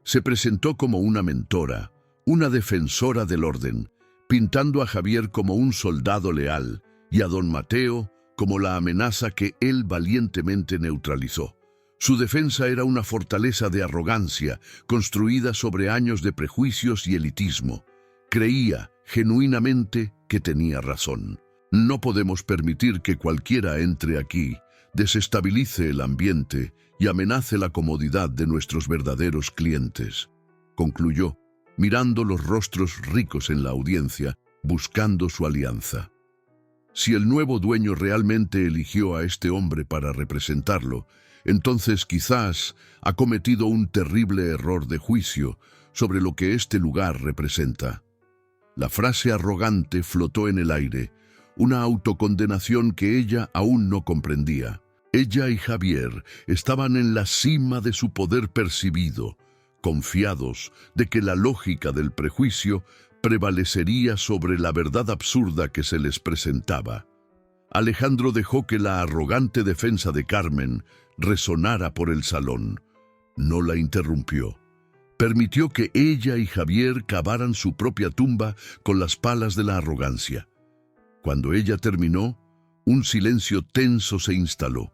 Se presentó como una mentora, una defensora del orden, pintando a Javier como un soldado leal y a don Mateo como la amenaza que él valientemente neutralizó. Su defensa era una fortaleza de arrogancia, construida sobre años de prejuicios y elitismo. Creía genuinamente que tenía razón. No podemos permitir que cualquiera entre aquí, desestabilice el ambiente y amenace la comodidad de nuestros verdaderos clientes, concluyó, mirando los rostros ricos en la audiencia, buscando su alianza. Si el nuevo dueño realmente eligió a este hombre para representarlo, entonces quizás ha cometido un terrible error de juicio sobre lo que este lugar representa. La frase arrogante flotó en el aire, una autocondenación que ella aún no comprendía. Ella y Javier estaban en la cima de su poder percibido, confiados de que la lógica del prejuicio prevalecería sobre la verdad absurda que se les presentaba. Alejandro dejó que la arrogante defensa de Carmen resonara por el salón. No la interrumpió. Permitió que ella y Javier cavaran su propia tumba con las palas de la arrogancia. Cuando ella terminó, un silencio tenso se instaló.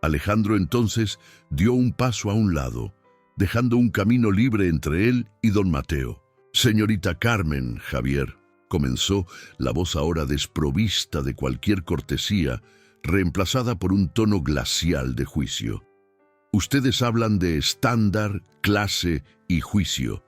Alejandro entonces dio un paso a un lado, dejando un camino libre entre él y don Mateo. «Señorita Carmen, Javier», comenzó, la voz ahora desprovista de cualquier cortesía, reemplazada por un tono glacial de juicio. «Ustedes hablan de estándar, clase y juicio.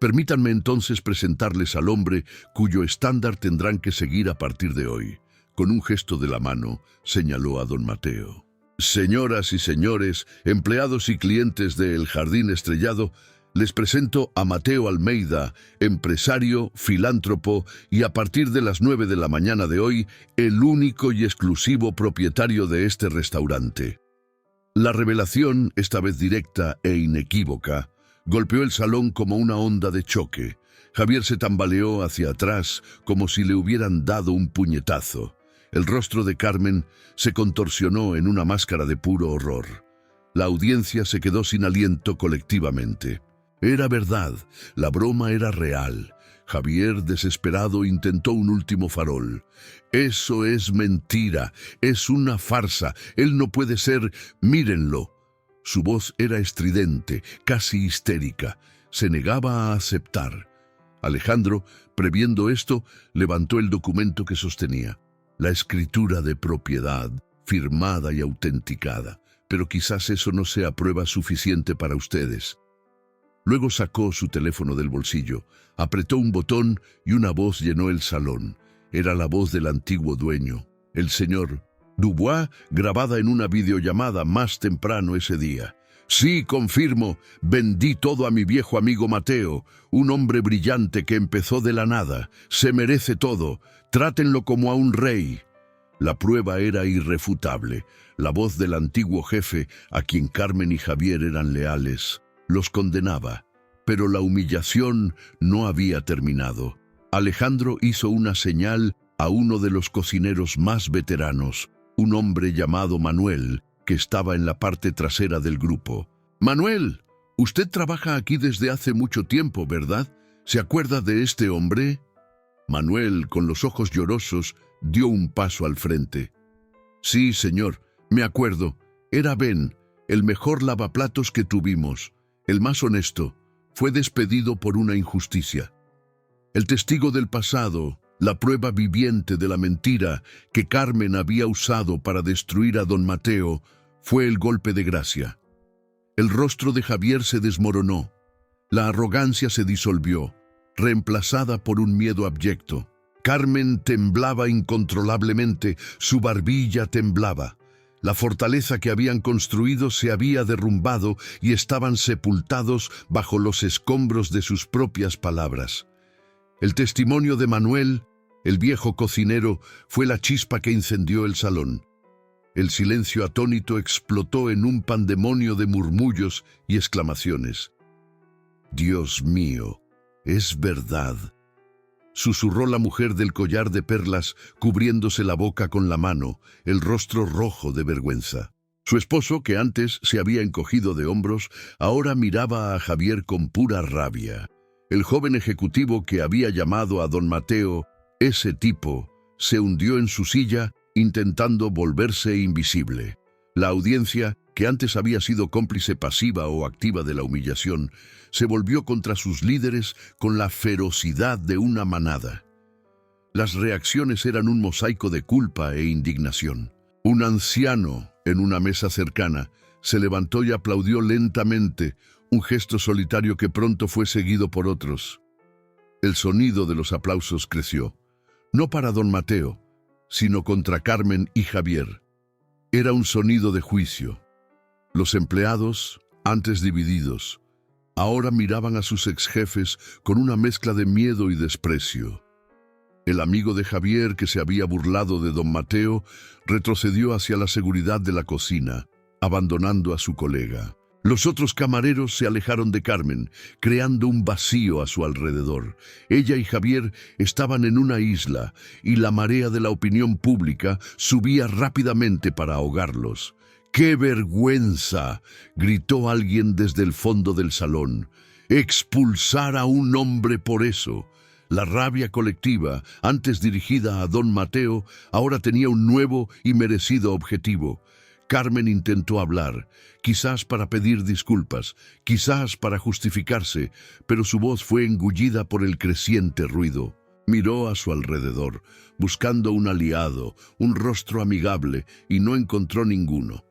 Permítanme entonces presentarles al hombre cuyo estándar tendrán que seguir a partir de hoy». Con un gesto de la mano, señaló a don Mateo. «Señoras y señores, empleados y clientes del Jardín Estrellado, les presento a Mateo Almeida, empresario, filántropo y a partir de las 9 de la mañana de hoy, el único y exclusivo propietario de este restaurante». La revelación, esta vez directa e inequívoca, golpeó el salón como una onda de choque. Javier se tambaleó hacia atrás como si le hubieran dado un puñetazo. El rostro de Carmen se contorsionó en una máscara de puro horror. La audiencia se quedó sin aliento colectivamente. Era verdad, la broma era real. Javier, desesperado, intentó un último farol. «Eso es mentira, es una farsa, él no puede ser, mírenlo». Su voz era estridente, casi histérica. Se negaba a aceptar. Alejandro, previendo esto, levantó el documento que sostenía. La escritura de propiedad, firmada y autenticada. Pero quizás eso no sea prueba suficiente para ustedes. Luego sacó su teléfono del bolsillo, apretó un botón y una voz llenó el salón. Era la voz del antiguo dueño, el señor Dubois, grabada en una videollamada más temprano ese día. «Sí, confirmo, vendí todo a mi viejo amigo Mateo, un hombre brillante que empezó de la nada. Se merece todo, trátenlo como a un rey». La prueba era irrefutable. La voz del antiguo jefe, a quien Carmen y Javier eran leales, los condenaba. Pero la humillación no había terminado. Alejandro hizo una señal a uno de los cocineros más veteranos, un hombre llamado Manuel, que estaba en la parte trasera del grupo. «Manuel, usted trabaja aquí desde hace mucho tiempo, ¿verdad? ¿Se acuerda de este hombre? Manuel, con los ojos llorosos, dio un paso al frente. Sí, señor, me acuerdo. Era Ben, el mejor lavaplatos que tuvimos, el más honesto. Fue despedido por una injusticia. El testigo del pasado, la prueba viviente de la mentira que Carmen había usado para destruir a don Mateo, fue el golpe de gracia. El rostro de Javier se desmoronó. La arrogancia se disolvió, reemplazada por un miedo abyecto. Carmen temblaba incontrolablemente, su barbilla temblaba. La fortaleza que habían construido se había derrumbado y estaban sepultados bajo los escombros de sus propias palabras. El testimonio de Manuel, el viejo cocinero, fue la chispa que incendió el salón. El silencio atónito explotó en un pandemonio de murmullos y exclamaciones. «Dios mío, es verdad», susurró la mujer del collar de perlas, cubriéndose la boca con la mano, el rostro rojo de vergüenza. Su esposo, que antes se había encogido de hombros, ahora miraba a Javier con pura rabia. El joven ejecutivo que había llamado a don Mateo, ese tipo, se hundió en su silla, intentando volverse invisible. La audiencia, que antes había sido cómplice pasiva o activa de la humillación, se volvió contra sus líderes con la ferocidad de una manada. Las reacciones eran un mosaico de culpa e indignación. Un anciano, en una mesa cercana, se levantó y aplaudió lentamente, un gesto solitario que pronto fue seguido por otros. El sonido de los aplausos creció, no para don Mateo, sino contra Carmen y Javier. Era un sonido de juicio. Los empleados, antes divididos, ahora miraban a sus exjefes con una mezcla de miedo y desprecio. El amigo de Javier, que se había burlado de don Mateo, retrocedió hacia la seguridad de la cocina, abandonando a su colega. Los otros camareros se alejaron de Carmen, creando un vacío a su alrededor. Ella y Javier estaban en una isla, y la marea de la opinión pública subía rápidamente para ahogarlos. ¡Qué vergüenza!, gritó alguien desde el fondo del salón. ¡Expulsar a un hombre por eso! La rabia colectiva, antes dirigida a don Mateo, ahora tenía un nuevo y merecido objetivo. Carmen intentó hablar, quizás para pedir disculpas, quizás para justificarse, pero su voz fue engullida por el creciente ruido. Miró a su alrededor, buscando un aliado, un rostro amigable, y no encontró ninguno.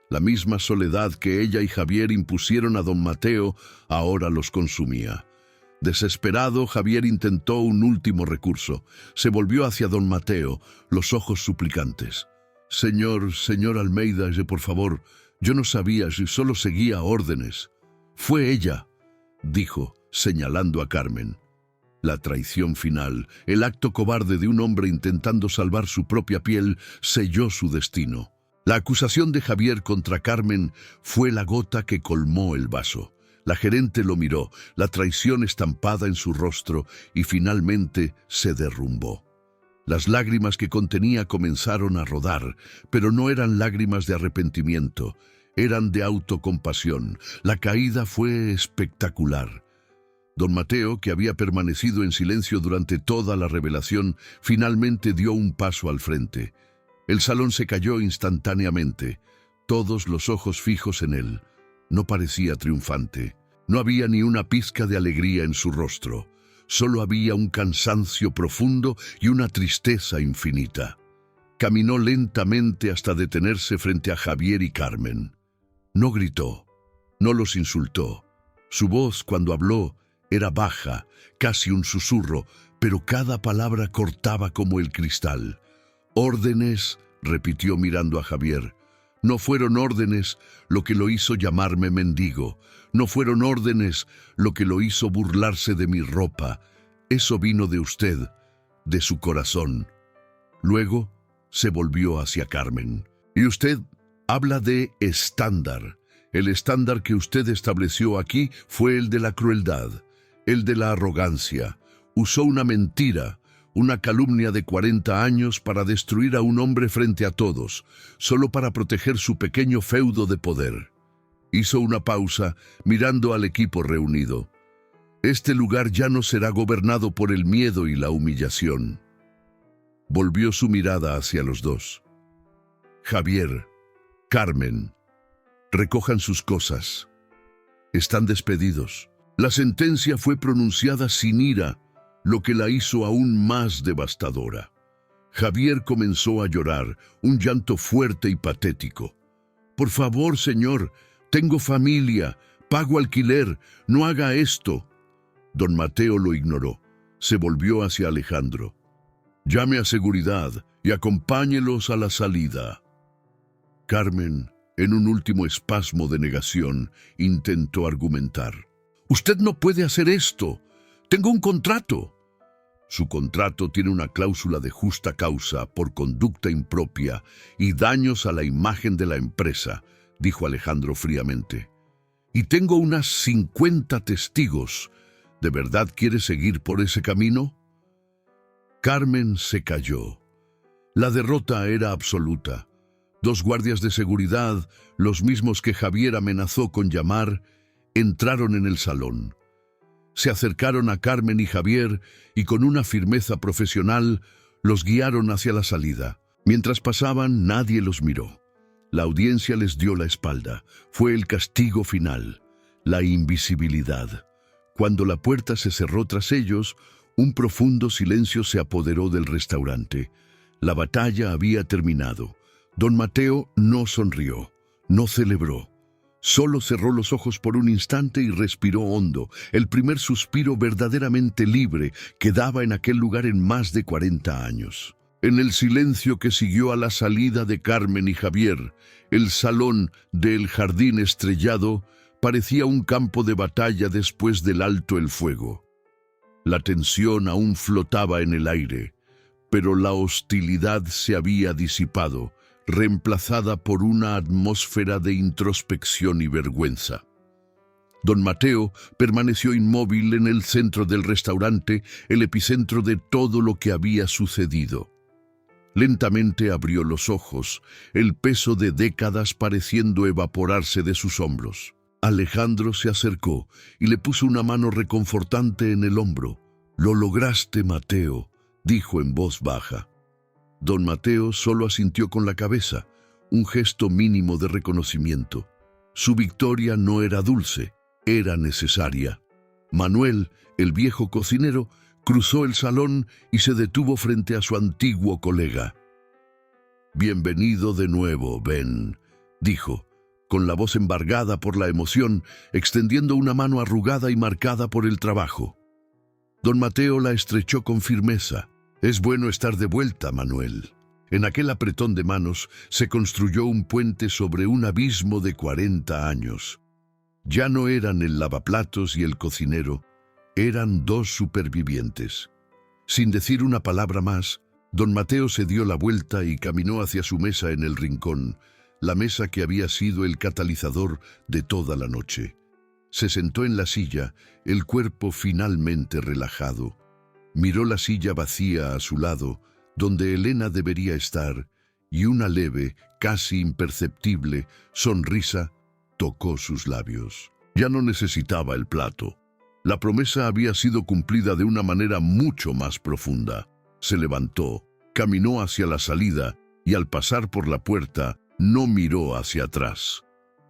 La misma soledad que ella y Javier impusieron a don Mateo ahora los consumía. Desesperado, Javier intentó un último recurso. Se volvió hacia don Mateo, los ojos suplicantes. Señor Almeida, por favor, yo no sabía, solo seguía órdenes». «Fue ella», dijo, señalando a Carmen. La traición final, el acto cobarde de un hombre intentando salvar su propia piel, selló su destino. La acusación de Javier contra Carmen fue la gota que colmó el vaso. La gerente lo miró, la traición estampada en su rostro, y finalmente se derrumbó. Las lágrimas que contenía comenzaron a rodar, pero no eran lágrimas de arrepentimiento, eran de autocompasión. La caída fue espectacular. Don Mateo, que había permanecido en silencio durante toda la revelación, finalmente dio un paso al frente. El salón se cayó instantáneamente, todos los ojos fijos en él. No parecía triunfante. No había ni una pizca de alegría en su rostro. Solo había un cansancio profundo y una tristeza infinita. Caminó lentamente hasta detenerse frente a Javier y Carmen. No gritó, no los insultó. Su voz, cuando habló, era baja, casi un susurro, pero cada palabra cortaba como el cristal. «Órdenes», repitió mirando a Javier. «No fueron órdenes lo que lo hizo llamarme mendigo. No fueron órdenes lo que lo hizo burlarse de mi ropa. Eso vino de usted, de su corazón». Luego se volvió hacia Carmen. «Y usted habla de estándar. El estándar que usted estableció aquí fue el de la crueldad, el de la arrogancia. Usó una mentira, una calumnia de 40 años para destruir a un hombre frente a todos, solo para proteger su pequeño feudo de poder». Hizo una pausa, mirando al equipo reunido. Este lugar ya no será gobernado por el miedo y la humillación. Volvió su mirada hacia los dos. Javier, Carmen, recojan sus cosas. Están despedidos. La sentencia fue pronunciada sin ira, lo que la hizo aún más devastadora. Javier comenzó a llorar, un llanto fuerte y patético. Por favor, señor, tengo familia, pago alquiler, no haga esto. Don Mateo lo ignoró. Se volvió hacia Alejandro. Llame a seguridad y acompáñelos a la salida. Carmen, en un último espasmo de negación, intentó argumentar. Usted no puede hacer esto. Tengo un contrato. Su contrato tiene una cláusula de justa causa por conducta impropia y daños a la imagen de la empresa, dijo Alejandro fríamente. Y tengo unas 50 testigos. ¿De verdad quiere seguir por ese camino? Carmen se calló. La derrota era absoluta. 2 guardias de seguridad, los mismos que Javier amenazó con llamar, entraron en el salón. Se acercaron a Carmen y Javier y con una firmeza profesional los guiaron hacia la salida. Mientras pasaban, nadie los miró. La audiencia les dio la espalda. Fue el castigo final, la invisibilidad. Cuando la puerta se cerró tras ellos, un profundo silencio se apoderó del restaurante. La batalla había terminado. Don Mateo no sonrió, no celebró. Solo cerró los ojos por un instante y respiró hondo, el primer suspiro verdaderamente libre que daba en aquel lugar en más de 40 años. En el silencio que siguió a la salida de Carmen y Javier, el salón del Jardín Estrellado parecía un campo de batalla después del alto el fuego. La tensión aún flotaba en el aire, pero la hostilidad se había disipado, reemplazada por una atmósfera de introspección y vergüenza. Don Mateo permaneció inmóvil en el centro del restaurante, el epicentro de todo lo que había sucedido. Lentamente abrió los ojos, el peso de décadas pareciendo evaporarse de sus hombros. Alejandro se acercó y le puso una mano reconfortante en el hombro. «Lo lograste, Mateo», dijo en voz baja. Don Mateo solo asintió con la cabeza, un gesto mínimo de reconocimiento. Su victoria no era dulce, era necesaria. Manuel, el viejo cocinero, cruzó el salón y se detuvo frente a su antiguo colega. «Bienvenido de nuevo, Ben», dijo, con la voz embargada por la emoción, extendiendo una mano arrugada y marcada por el trabajo. Don Mateo la estrechó con firmeza. «Es bueno estar de vuelta, Manuel». En aquel apretón de manos se construyó un puente sobre un abismo de 40 años. Ya no eran el lavaplatos y el cocinero, eran 2 supervivientes. Sin decir una palabra más, don Mateo se dio la vuelta y caminó hacia su mesa en el rincón, la mesa que había sido el catalizador de toda la noche. Se sentó en la silla, el cuerpo finalmente relajado. Miró la silla vacía a su lado, donde Elena debería estar, y una leve, casi imperceptible, sonrisa tocó sus labios. Ya no necesitaba el plato. La promesa había sido cumplida de una manera mucho más profunda. Se levantó, caminó hacia la salida, y al pasar por la puerta, no miró hacia atrás.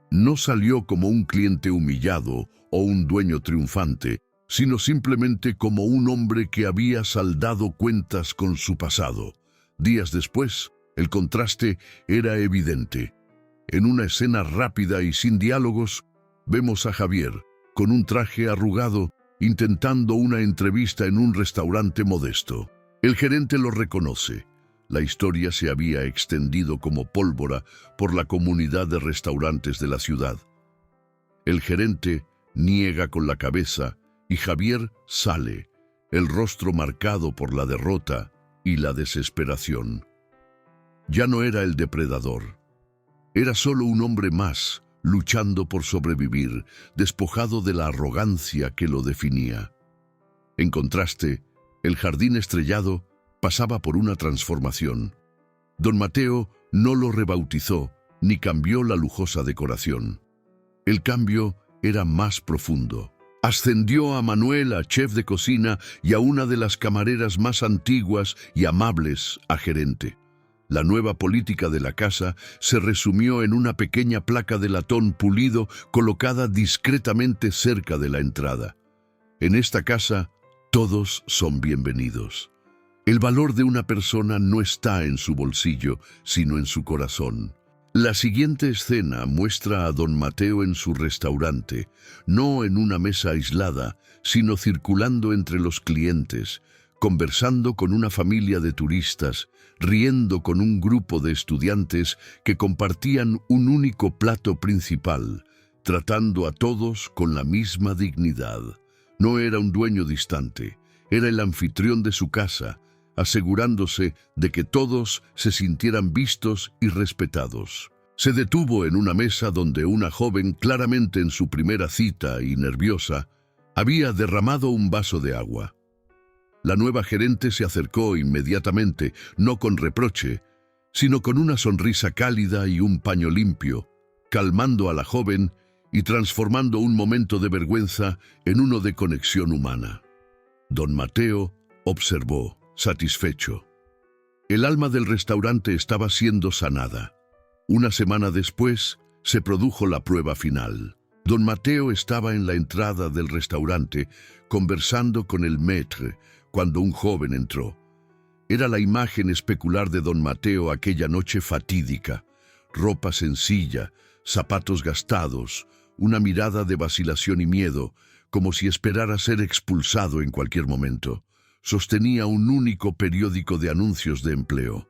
No salió como un cliente humillado o un dueño triunfante, sino simplemente como un hombre que había saldado cuentas con su pasado. Días después, el contraste era evidente. En una escena rápida y sin diálogos, vemos a Javier, con un traje arrugado, intentando una entrevista en un restaurante modesto. El gerente lo reconoce. La historia se había extendido como pólvora por la comunidad de restaurantes de la ciudad. El gerente niega con la cabeza y Javier sale, el rostro marcado por la derrota y la desesperación. Ya no era el depredador. Era solo un hombre más, luchando por sobrevivir, despojado de la arrogancia que lo definía. En contraste, el Jardín Estrellado pasaba por una transformación. Don Mateo no lo rebautizó ni cambió la lujosa decoración. El cambio era más profundo. Ascendió a Manuel a chef de cocina y a una de las camareras más antiguas y amables a gerente. La nueva política de la casa se resumió en una pequeña placa de latón pulido colocada discretamente cerca de la entrada. En esta casa, todos son bienvenidos. El valor de una persona no está en su bolsillo, sino en su corazón. La siguiente escena muestra a don Mateo en su restaurante, no en una mesa aislada, sino circulando entre los clientes, conversando con una familia de turistas, riendo con un grupo de estudiantes que compartían un único plato principal, tratando a todos con la misma dignidad. No era un dueño distante, era el anfitrión de su casa, asegurándose de que todos se sintieran vistos y respetados. Se detuvo en una mesa donde una joven, claramente en su primera cita y nerviosa, había derramado un vaso de agua. La nueva gerente se acercó inmediatamente, no con reproche, sino con una sonrisa cálida y un paño limpio, calmando a la joven y transformando un momento de vergüenza en uno de conexión humana. Don Mateo observó, satisfecho. El alma del restaurante estaba siendo sanada. Una semana después, se produjo la prueba final. Don Mateo estaba en la entrada del restaurante, conversando con el maître, cuando un joven entró. Era la imagen especular de don Mateo aquella noche fatídica. Ropa sencilla, zapatos gastados, una mirada de vacilación y miedo, como si esperara ser expulsado en cualquier momento. Sostenía un único periódico de anuncios de empleo.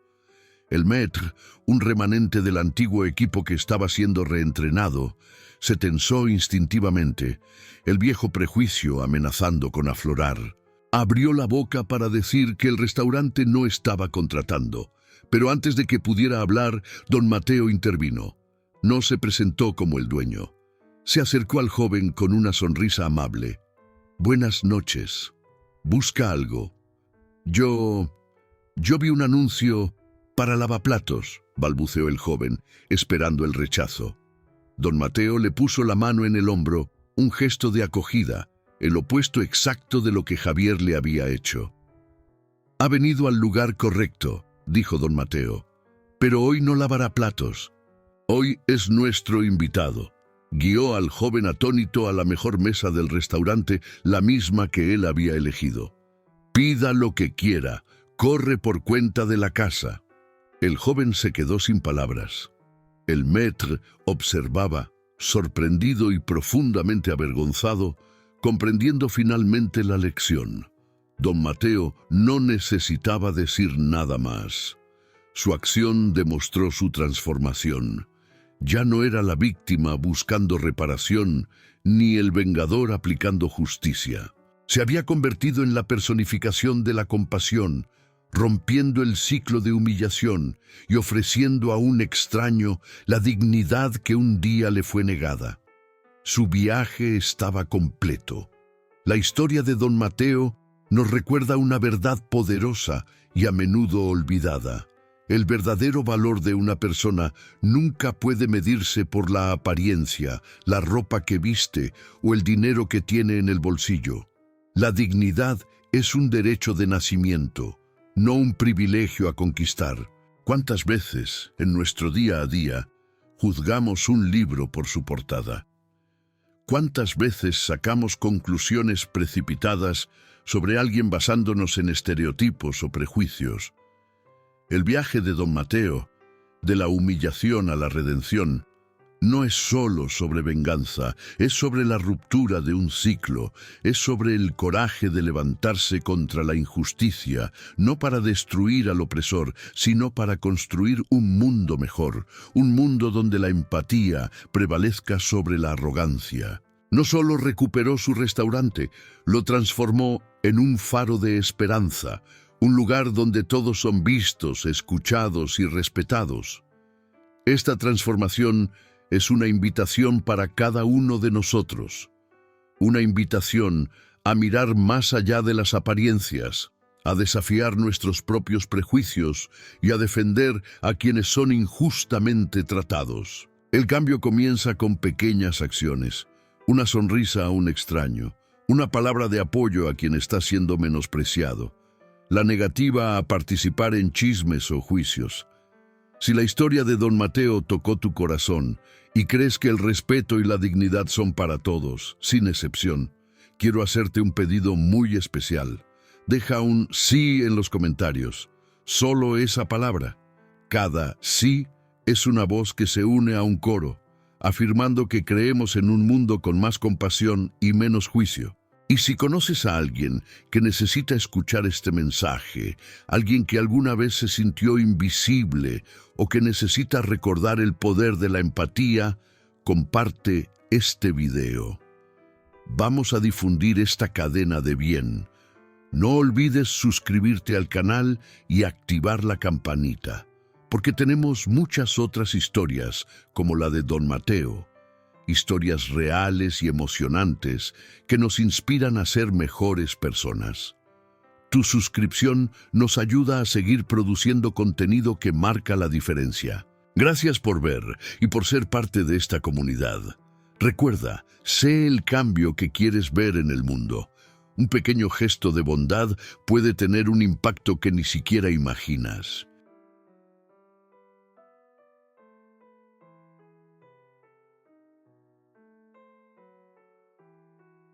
El maître, un remanente del antiguo equipo que estaba siendo reentrenado, se tensó instintivamente, el viejo prejuicio amenazando con aflorar. Abrió la boca para decir que el restaurante no estaba contratando, pero antes de que pudiera hablar, don Mateo intervino. No se presentó como el dueño. Se acercó al joven con una sonrisa amable. «Buenas noches. ¿Busca algo?» Yo vi un anuncio para lavaplatos», balbuceó el joven, esperando el rechazo. Don Mateo le puso la mano en el hombro, un gesto de acogida, el opuesto exacto de lo que Javier le había hecho. «Ha venido al lugar correcto», dijo don Mateo, «pero hoy no lavará platos. Hoy es nuestro invitado». Guió al joven atónito a la mejor mesa del restaurante, la misma que él había elegido. «Pida lo que quiera, corre por cuenta de la casa». El joven se quedó sin palabras. El maître observaba, sorprendido y profundamente avergonzado, comprendiendo finalmente la lección. Don Mateo no necesitaba decir nada más. Su acción demostró su transformación. Ya no era la víctima buscando reparación, ni el vengador aplicando justicia. Se había convertido en la personificación de la compasión, rompiendo el ciclo de humillación y ofreciendo a un extraño la dignidad que un día le fue negada. Su viaje estaba completo. La historia de don Mateo nos recuerda una verdad poderosa y a menudo olvidada. El verdadero valor de una persona nunca puede medirse por la apariencia, la ropa que viste o el dinero que tiene en el bolsillo. La dignidad es un derecho de nacimiento, no un privilegio a conquistar. ¿Cuántas veces, en nuestro día a día, juzgamos un libro por su portada? ¿Cuántas veces sacamos conclusiones precipitadas sobre alguien basándonos en estereotipos o prejuicios? El viaje de don Mateo, de la humillación a la redención, no es solo sobre venganza, es sobre la ruptura de un ciclo, es sobre el coraje de levantarse contra la injusticia, no para destruir al opresor, sino para construir un mundo mejor, un mundo donde la empatía prevalezca sobre la arrogancia. No solo recuperó su restaurante, lo transformó en un faro de esperanza, un lugar donde todos son vistos, escuchados y respetados. Esta transformación es una invitación para cada uno de nosotros, una invitación a mirar más allá de las apariencias, a desafiar nuestros propios prejuicios y a defender a quienes son injustamente tratados. El cambio comienza con pequeñas acciones, una sonrisa a un extraño, una palabra de apoyo a quien está siendo menospreciado, la negativa a participar en chismes o juicios. Si la historia de Don Mateo tocó tu corazón y crees que el respeto y la dignidad son para todos, sin excepción, quiero hacerte un pedido muy especial. Deja un sí en los comentarios. Solo esa palabra. Cada sí es una voz que se une a un coro, afirmando que creemos en un mundo con más compasión y menos juicio. Y si conoces a alguien que necesita escuchar este mensaje, alguien que alguna vez se sintió invisible o que necesita recordar el poder de la empatía, comparte este video. Vamos a difundir esta cadena de bien. No olvides suscribirte al canal y activar la campanita, porque tenemos muchas otras historias como la de Don Mateo. Historias reales y emocionantes que nos inspiran a ser mejores personas. Tu suscripción nos ayuda a seguir produciendo contenido que marca la diferencia. Gracias por ver y por ser parte de esta comunidad. Recuerda, sé el cambio que quieres ver en el mundo. Un pequeño gesto de bondad puede tener un impacto que ni siquiera imaginas.